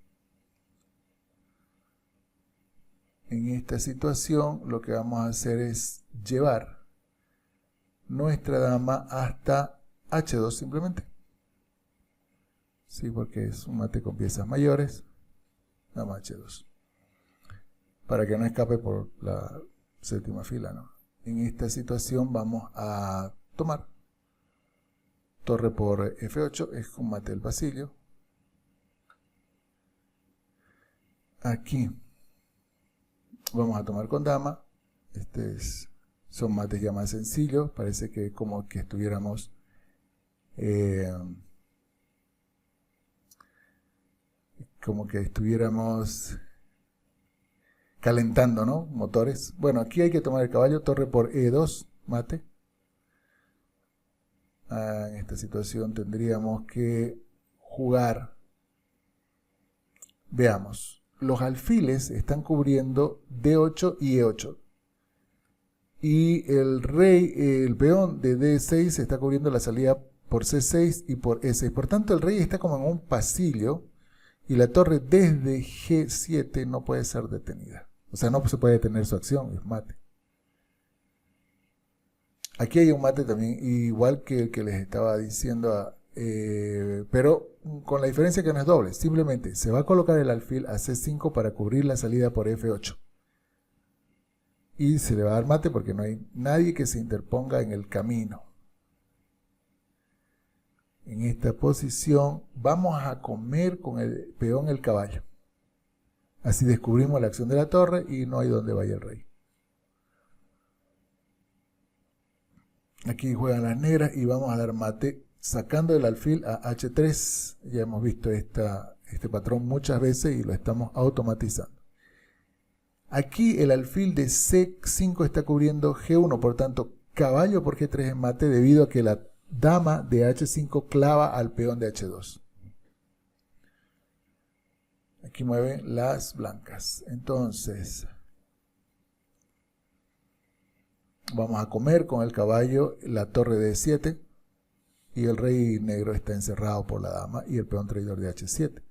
En esta situación lo que vamos a hacer es llevar nuestra dama hasta H2 simplemente. Sí, porque es un mate con piezas mayores, dama H2. Para que no escape por la séptima fila, ¿no? En esta situación vamos a tomar torre por F8, es un mate del pasillo. Aquí vamos a tomar con dama. Son mates ya más sencillos, parece que como que estuviéramos calentando, ¿no? Motores. Bueno, aquí hay que tomar el caballo, torre por E2, mate. En esta situación tendríamos que jugar. Veamos, los alfiles están cubriendo D8 y E8. Y el peón de D6 está cubriendo la salida por C6 y por E6. Por tanto, el rey está como en un pasillo y la torre desde G7 no puede ser detenida. O sea, no se puede detener su acción, es mate. Aquí hay un mate también, igual que el que les estaba diciendo, pero con la diferencia que no es doble. Simplemente se va a colocar el alfil a C5 para cubrir la salida por F8. Y se le va a dar mate porque no hay nadie que se interponga en el camino. En esta posición vamos a comer con el peón el caballo. Así descubrimos la acción de la torre y no hay donde vaya el rey. Aquí juegan las negras y vamos a dar mate sacando el alfil a H3. Ya hemos visto este patrón muchas veces y lo estamos automatizando. Aquí el alfil de C5 está cubriendo G1, por tanto caballo por G3 en mate debido a que la dama de H5 clava al peón de H2. Aquí mueven las blancas. Entonces, vamos a comer con el caballo la torre de E7 y el rey negro está encerrado por la dama y el peón traidor de H7.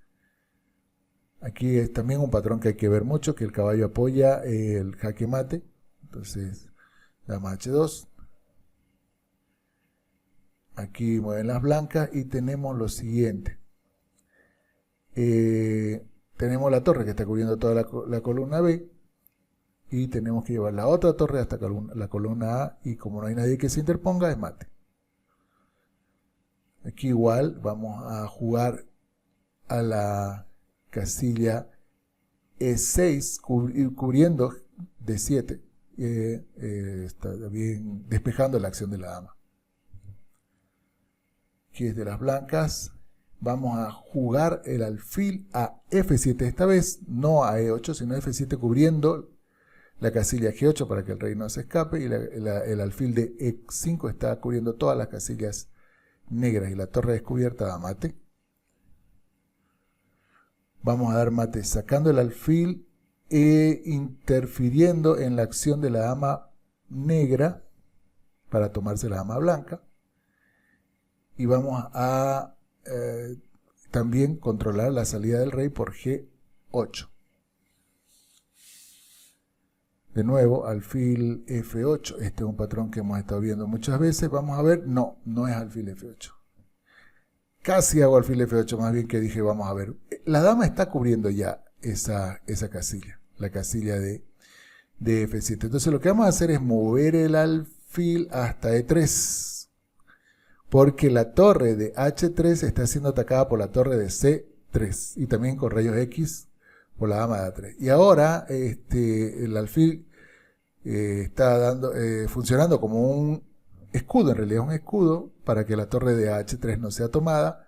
Aquí es también un patrón que hay que ver mucho, que el caballo apoya el jaque mate. Entonces, dama H2. Aquí mueven las blancas y tenemos lo siguiente. Tenemos la torre que está cubriendo toda la columna B. Y tenemos que llevar la otra torre hasta la columna A. Y como no hay nadie que se interponga, es mate. Aquí igual vamos a jugar a la casilla E6 cubriendo D7. Está bien despejando la acción de la dama. Aquí es de las blancas. Vamos a jugar el alfil a F7. Esta vez no a E8, sino a F7 cubriendo la casilla G8 para que el rey no se escape. Y el alfil de E5 está cubriendo todas las casillas negras. Y la torre descubierta da mate. Vamos a dar mate sacando el alfil e interfiriendo en la acción de la dama negra para tomarse la dama blanca. Y vamos a también controlar la salida del rey por G8. De nuevo, alfil F8. Este es un patrón que hemos estado viendo muchas veces. Vamos a ver. No, no es alfil F8. Casi hago alfil F8, más bien que dije, vamos a ver. La dama está cubriendo ya esa casilla, la casilla de F7. Entonces lo que vamos a hacer es mover el alfil hasta E3. Porque la torre de H3 está siendo atacada por la torre de C3 y también con rayos X por la dama de A3. Y ahora el alfil está funcionando como un escudo, en realidad es un escudo para que la torre de H3 no sea tomada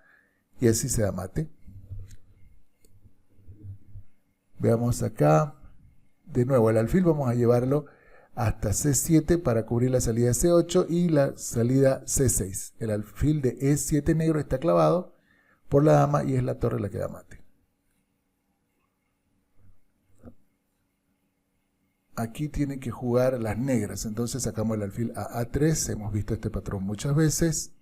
y así se da mate. Veamos acá, de nuevo el alfil vamos a llevarlo hasta C7 para cubrir la salida C8 y la salida C6. El alfil de E7 negro está clavado por la dama y es la torre la que da mate. Aquí tienen que jugar las negras, entonces sacamos el alfil a A3. Hemos visto este patrón muchas veces.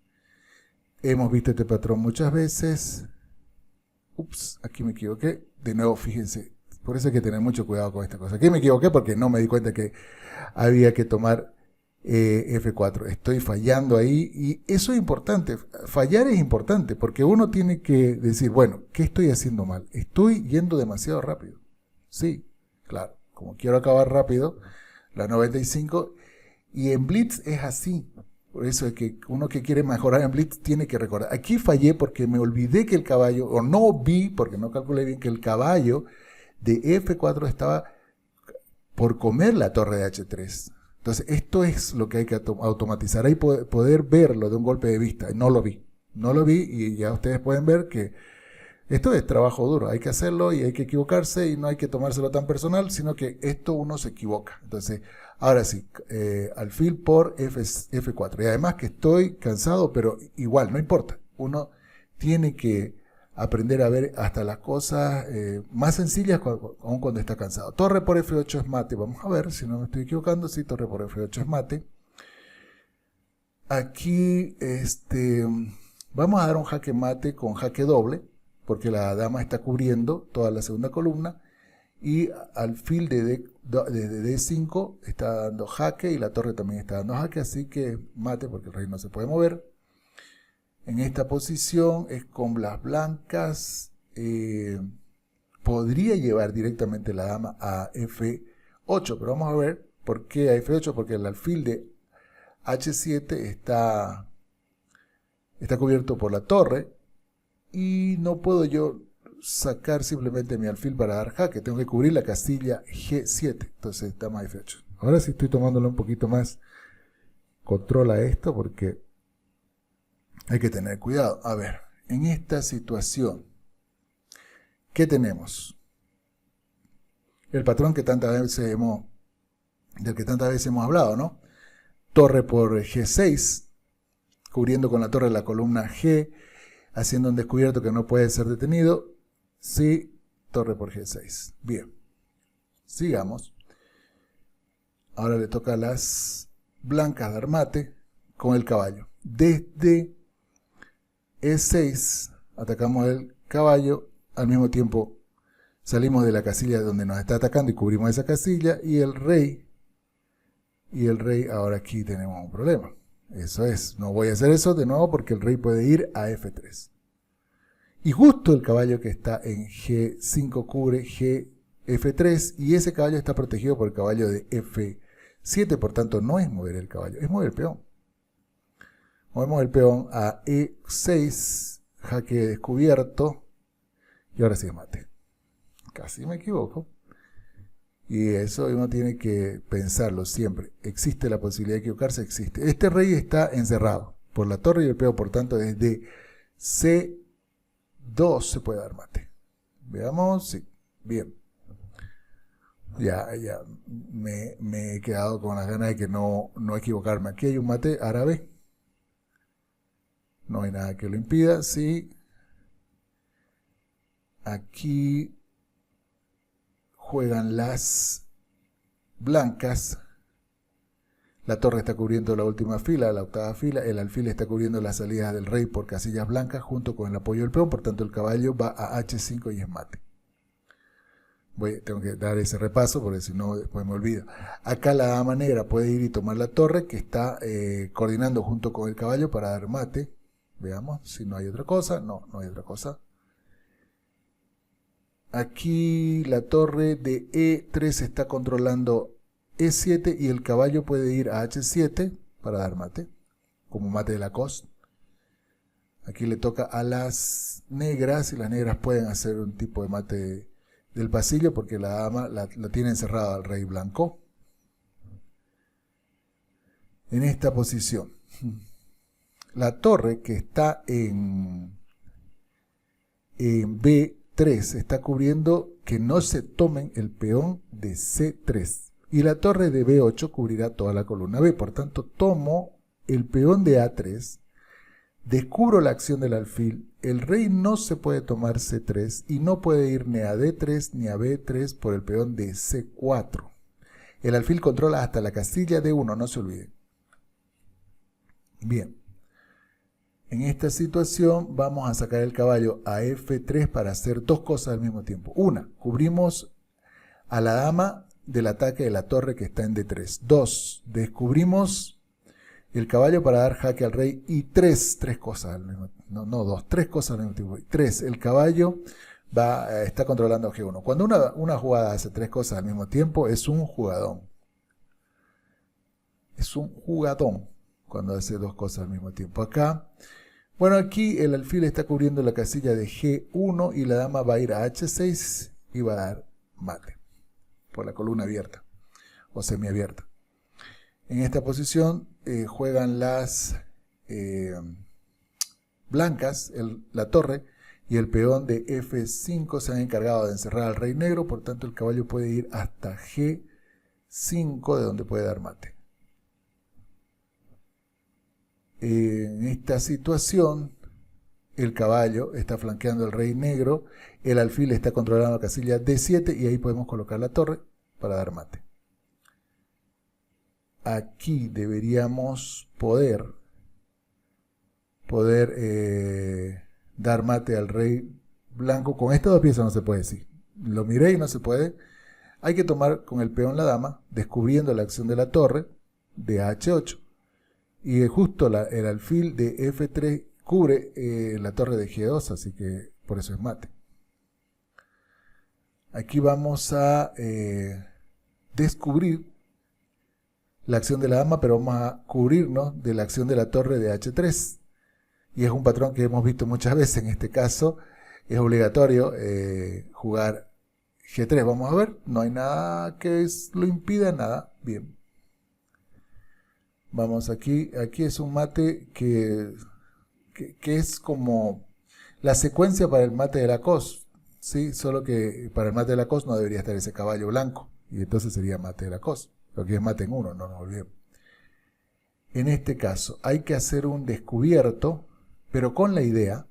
Ups, aquí me equivoqué. De nuevo, fíjense. Por eso hay que tener mucho cuidado con esta cosa. Aquí me equivoqué porque no me di cuenta que había que tomar F4. Estoy fallando ahí y eso es importante. Fallar es importante porque uno tiene que decir, bueno, ¿qué estoy haciendo mal? ¿Estoy yendo demasiado rápido? Sí, claro. Como quiero acabar rápido, la 95. Y en Blitz es así. Por eso es que uno que quiere mejorar en Blitz tiene que recordar. Aquí fallé porque me olvidé que el caballo, o no vi, porque no calculé bien, que el caballo de F4 estaba por comer la torre de H3. Entonces esto es lo que hay que automatizar. Hay poder verlo de un golpe de vista. No lo vi y ya ustedes pueden ver que esto es trabajo duro. Hay que hacerlo y hay que equivocarse y no hay que tomárselo tan personal, sino que esto uno se equivoca. Entonces, ahora sí, alfil por F4. Y además que estoy cansado, pero igual, no importa. Uno tiene que aprender a ver hasta las cosas más sencillas aun cuando está cansado. Torre por F8 es mate. Vamos a ver si no me estoy equivocando. Sí, torre por F8 es mate. Aquí vamos a dar un jaque mate con jaque doble, porque la dama está cubriendo toda la segunda columna. Y alfil de D5 está dando jaque y la torre también está dando jaque. Así que mate porque el rey no se puede mover. En esta posición es con las blancas. Podría llevar directamente la dama a F8, pero vamos a ver por qué a F8, porque el alfil de H7 está cubierto por la torre y no puedo yo sacar simplemente mi alfil para dar jaque, tengo que cubrir la casilla G7, entonces dama F8. Ahora sí estoy tomándolo un poquito más controla esto porque hay que tener cuidado. A ver, en esta situación, ¿qué tenemos? El patrón que del que tantas veces hemos hablado, ¿no? Torre por G6, cubriendo con la torre la columna G, haciendo un descubierto que no puede ser detenido. Sí, torre por G6. Bien, sigamos. Ahora le toca a las blancas dar mate con el caballo. Desde E6 atacamos el caballo, al mismo tiempo salimos de la casilla donde nos está atacando y cubrimos esa casilla, y el rey, ahora aquí tenemos un problema. Eso es, no voy a hacer eso de nuevo porque el rey puede ir a F3. Y justo el caballo que está en G5 cubre F3, y ese caballo está protegido por el caballo de F7, por tanto no es mover el caballo, es mover el peón. Movemos el peón a E6, jaque descubierto, y ahora sí es mate. Casi me equivoco. Y eso uno tiene que pensarlo siempre. ¿Existe la posibilidad de equivocarse? Existe. Este rey está encerrado por la torre y el peón, por tanto desde C2 se puede dar mate. Veamos, sí, bien. Ya me he quedado con las ganas de que no equivocarme. Aquí hay un mate árabe. No hay nada que lo impida, sí. Aquí juegan las blancas. La torre está cubriendo la última fila, la octava fila. El alfil está cubriendo las salidas del rey por casillas blancas junto con el apoyo del peón. Por tanto, el caballo va a H5 y es mate. Tengo que dar ese repaso porque si no después me olvido. Acá la dama negra puede ir y tomar la torre que está coordinando junto con el caballo para dar mate. Veamos si no hay otra cosa. No hay otra cosa. Aquí la torre de E3 está controlando E7 y el caballo puede ir a H7 para dar mate, como mate de la cos. Aquí le toca a las negras y las negras pueden hacer un tipo de mate del pasillo porque la dama la tiene encerrada al rey blanco. En esta posición, la torre que está en B3 está cubriendo que no se tomen el peón de C3. Y la torre de B8 cubrirá toda la columna B. Por tanto, tomo el peón de A3, descubro la acción del alfil. El rey no se puede tomar C3 y no puede ir ni a D3 ni a B3 por el peón de C4. El alfil controla hasta la casilla D1, no se olviden. Bien. En esta situación vamos a sacar el caballo a F3 para hacer dos cosas al mismo tiempo. Una, cubrimos a la dama del ataque de la torre que está en D3. Dos, descubrimos el caballo para dar jaque al rey. Y tres cosas al mismo tiempo. No dos, tres cosas al mismo tiempo. Tres, el caballo está controlando G1. Cuando una jugada hace tres cosas al mismo tiempo, es un jugadón. Es un jugadón cuando hace dos cosas al mismo tiempo. Acá, bueno, aquí el alfil está cubriendo la casilla de G1 y la dama va a ir a H6 y va a dar mate por la columna abierta o semiabierta. En esta posición juegan las blancas, la torre y el peón de F5 se han encargado de encerrar al rey negro, por tanto el caballo puede ir hasta G5 de donde puede dar mate. En esta situación, el caballo está flanqueando al rey negro, el alfil está controlando la casilla D7 y ahí podemos colocar la torre para dar mate. Aquí deberíamos poder dar mate al rey blanco. Con estas dos piezas no se puede decir. Lo miré y no se puede. Hay que tomar con el peón la dama, descubriendo la acción de la torre de H8. Y justo el alfil de F3 cubre la torre de G2, así que por eso es mate. Aquí vamos a descubrir la acción de la dama, pero vamos a cubrirnos de la acción de la torre de H3. Y es un patrón que hemos visto muchas veces. En este caso es obligatorio jugar G3. Vamos a ver, no hay nada que lo impida, nada. Bien. Vamos aquí. Aquí es un mate que es como la secuencia para el mate de la cos, ¿sí? Solo que para el mate de la cos no debería estar ese caballo blanco, y entonces sería mate de la cos, lo que es mate en uno, no nos olvidemos. En este caso hay que hacer un descubierto, pero con la idea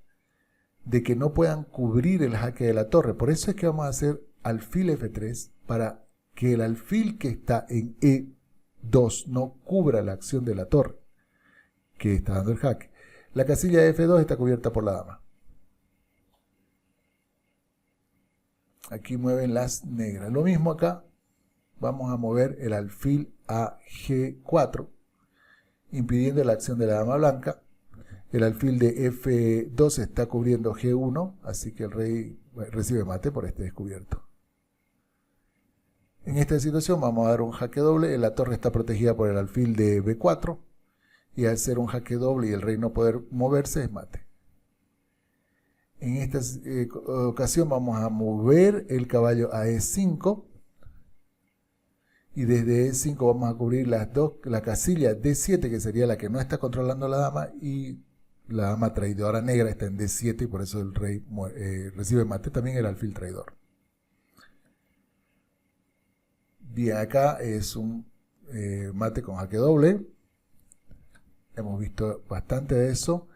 de que no puedan cubrir el jaque de la torre. Por eso es que vamos a hacer alfil F3 para que el alfil que está en E2 no cubra la acción de la torre que está dando el jaque. La casilla de F2 está cubierta por la dama. Aquí mueven las negras. Lo mismo acá. Vamos a mover el alfil a G4, impidiendo la acción de la dama blanca. El alfil de F2 está cubriendo G1, así que el rey recibe mate por este descubierto. En esta situación vamos a dar un jaque doble. La torre está protegida por el alfil de B4, y al ser un jaque doble y el rey no poder moverse, es mate. En esta ocasión vamos a mover el caballo a E5, y desde E5 vamos a cubrir la casilla D7, que sería la que no está controlando la dama, y la dama traidora negra está en D7 y por eso el rey recibe mate, también el alfil traidor. Bien, acá es un mate con jaque doble. Hemos visto bastante de eso.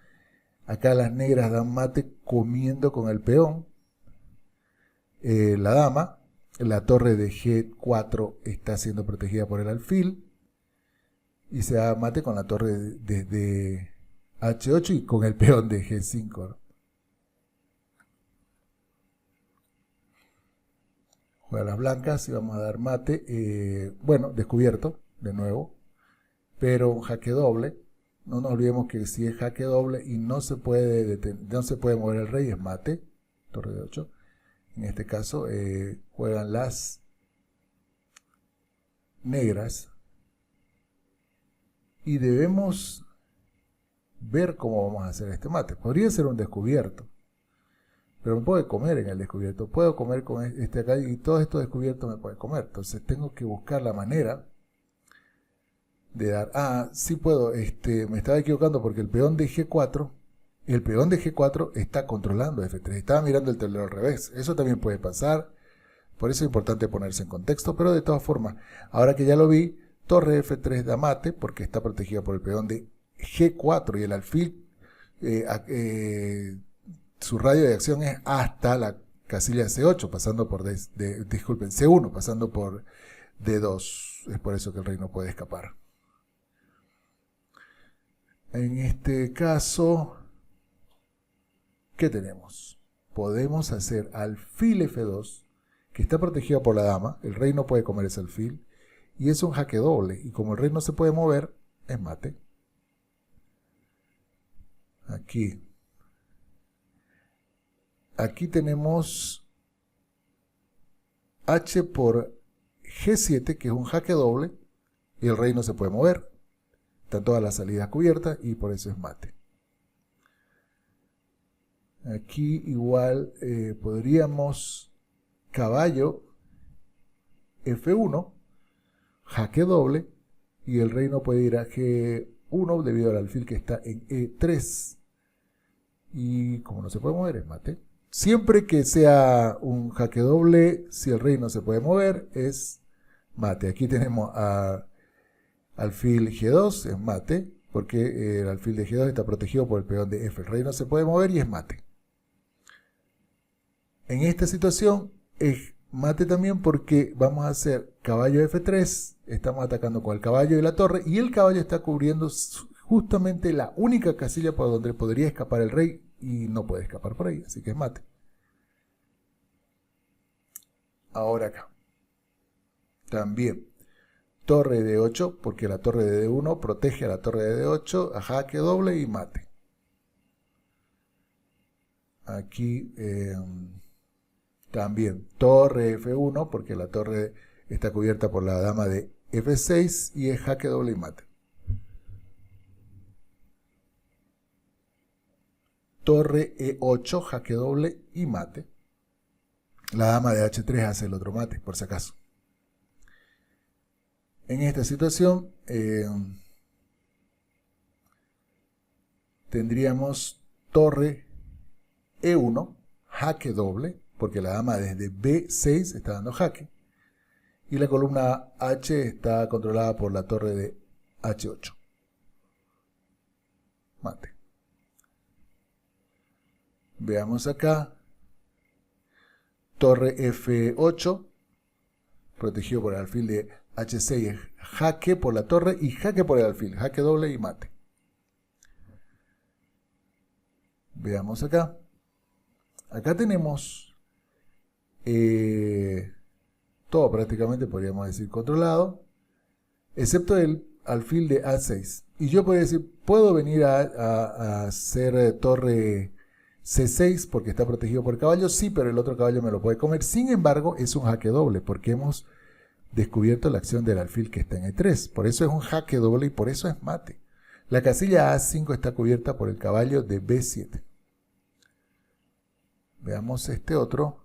Acá las negras dan mate comiendo con el peón. La dama, la torre de G4 está siendo protegida por el alfil. Y se da mate con la torre desde H8 y con el peón de G5, ¿no? Juega las blancas y vamos a dar mate. Bueno, descubierto, de nuevo. Pero un jaque doble. No nos olvidemos que si es jaque doble y no se puede mover el rey, es mate. Torre de 8. En este caso juegan las negras. Y debemos ver cómo vamos a hacer este mate. Podría ser un descubierto, pero me puede comer en el descubierto. Puedo comer con este acá y todos estos descubiertos me pueden comer. Entonces tengo que buscar la manera de dar... sí puedo. Me estaba equivocando porque el peón de G4 está controlando F3. Estaba mirando el tablero al revés. Eso también puede pasar. Por eso es importante ponerse en contexto. Pero de todas formas, ahora que ya lo vi, torre F3 da mate porque está protegida por el peón de G4 y el alfil, su radio de acción es hasta la casilla C8, pasando por disculpen, C1, pasando por D2. Es por eso que el rey no puede escapar. En este caso, ¿qué tenemos? Podemos hacer alfil F2, que está protegido por la dama. El rey no puede comer ese alfil. Y es un jaque doble. Y como el rey no se puede mover, es mate. Aquí tenemos H por G7, que es un jaque doble. Y el rey no se puede mover. Están todas las salidas cubiertas y por eso es mate. Aquí igual podríamos caballo F1, jaque doble, y el rey no puede ir a G1 debido al alfil que está en E3. Y como no se puede mover, es mate. Siempre que sea un jaque doble, si el rey no se puede mover, es mate. Aquí tenemos alfil G2, es mate, porque el alfil de G2 está protegido por el peón de F. El rey no se puede mover y es mate. En esta situación es mate también porque vamos a hacer caballo F3, estamos atacando con el caballo y la torre, y el caballo está cubriendo justamente la única casilla por donde podría escapar el rey, y no puede escapar por ahí, así que es mate. Ahora acá. También torre de D8, porque la torre de D1 protege a la torre de D8, a jaque doble y mate. Aquí también torre F1, porque la torre está cubierta por la dama de F6 y es jaque doble y mate. Torre E8, jaque doble y mate. La dama de H3 hace el otro mate, por si acaso. En esta situación tendríamos torre E1, jaque doble, porque la dama desde B6 está dando jaque. Y la columna H está controlada por la torre de H8. Mate. Veamos acá. Torre F8, protegido por el alfil de H6, jaque por la torre y jaque por el alfil, jaque doble y mate. Veamos acá. Acá tenemos todo prácticamente, podríamos decir, controlado, excepto el alfil de A6. Y yo podría decir, puedo venir a hacer torre C6 porque está protegido por el caballo, sí, pero el otro caballo me lo puede comer. Sin embargo, es un jaque doble porque hemos descubierto la acción del alfil que está en E3. Por eso es un jaque doble y por eso es mate. La casilla A5 está cubierta por el caballo de B7. Veamos este otro.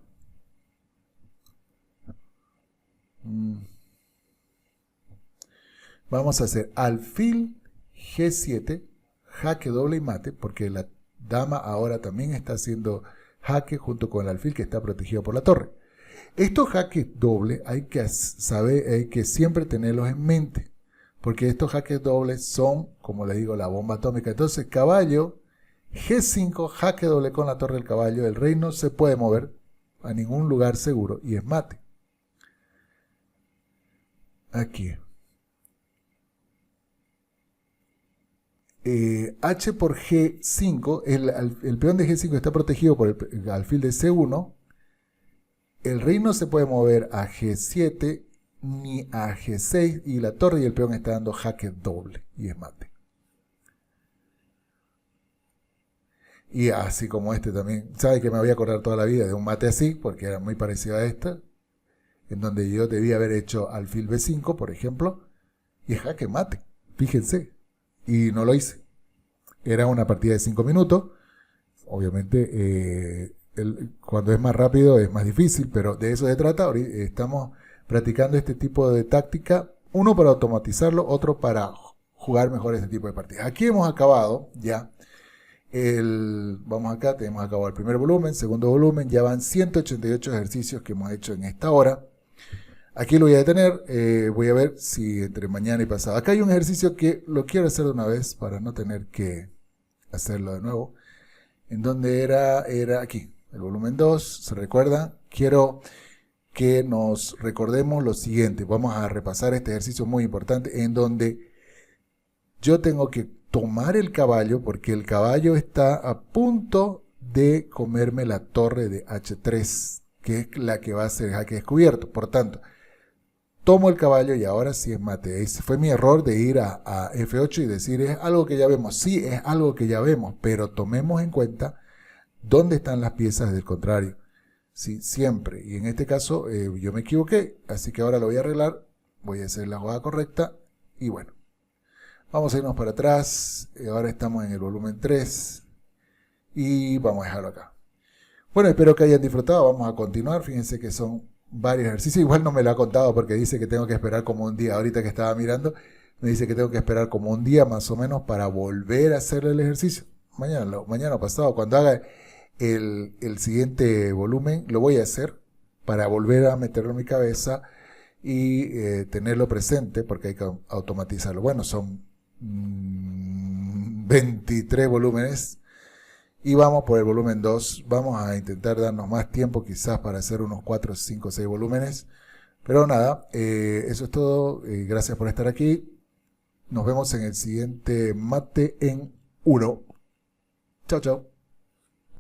Vamos a hacer alfil G7, jaque doble y mate, porque la dama ahora también está haciendo jaque junto con el alfil que está protegido por la torre. Estos jaques dobles hay que saber, hay que siempre tenerlos en mente, porque estos jaques dobles son, como le digo, la bomba atómica. Entonces, caballo G5, jaque doble con la torre del caballo, el rey no se puede mover a ningún lugar seguro y es mate. Aquí. H por G5, el peón de G5 está protegido por el alfil de C1. El rey no se puede mover a G7 ni a G6 y la torre y el peón está dando jaque doble y es mate. Y así como este también, sabe que me voy a acordar toda la vida de un mate así, porque era muy parecido a este, en donde yo debía haber hecho alfil B5, por ejemplo, y es jaque mate, fíjense, y no lo hice. Era una partida de 5 minutos, obviamente cuando es más rápido es más difícil, pero de eso se trata. Ahorita estamos practicando este tipo de táctica, uno para automatizarlo, otro para jugar mejor este tipo de partidas. Aquí hemos acabado ya. Vamos acá, tenemos acabado el primer volumen, segundo volumen, ya van 188 ejercicios que hemos hecho en esta hora. Aquí lo voy a detener, voy a ver si entre mañana y pasado. Acá hay un ejercicio que lo quiero hacer de una vez para no tener que hacerlo de nuevo. En donde era aquí, el volumen 2, ¿se recuerdan? Quiero que nos recordemos lo siguiente. Vamos a repasar este ejercicio muy importante en donde yo tengo que tomar el caballo porque el caballo está a punto de comerme la torre de H3, que es la que va a ser jaque descubierto. Por tanto, tomo el caballo y ahora sí es mate. Ese fue mi error de ir a F8 y decir, es algo que ya vemos. Sí, es algo que ya vemos, pero tomemos en cuenta dónde están las piezas del contrario. Sí, siempre. Y en este caso yo me equivoqué, así que ahora lo voy a arreglar. Voy a hacer la jugada correcta y bueno. Vamos a irnos para atrás, ahora estamos en el volumen 3 y vamos a dejarlo acá. Bueno, espero que hayan disfrutado, vamos a continuar, fíjense que son varios ejercicios, igual no me lo ha contado porque dice que tengo que esperar como un día, ahorita que estaba mirando, me dice que tengo que esperar como un día más o menos para volver a hacer el ejercicio. Mañana pasado, cuando haga el siguiente volumen, lo voy a hacer para volver a meterlo en mi cabeza y tenerlo presente porque hay que automatizarlo. Bueno, son 23 volúmenes y vamos por el volumen 2. Vamos a intentar darnos más tiempo quizás para hacer unos 4, 5, 6 volúmenes, pero nada, eso es todo. Gracias por estar aquí, nos vemos en el siguiente Mate en 1. Chao, chao.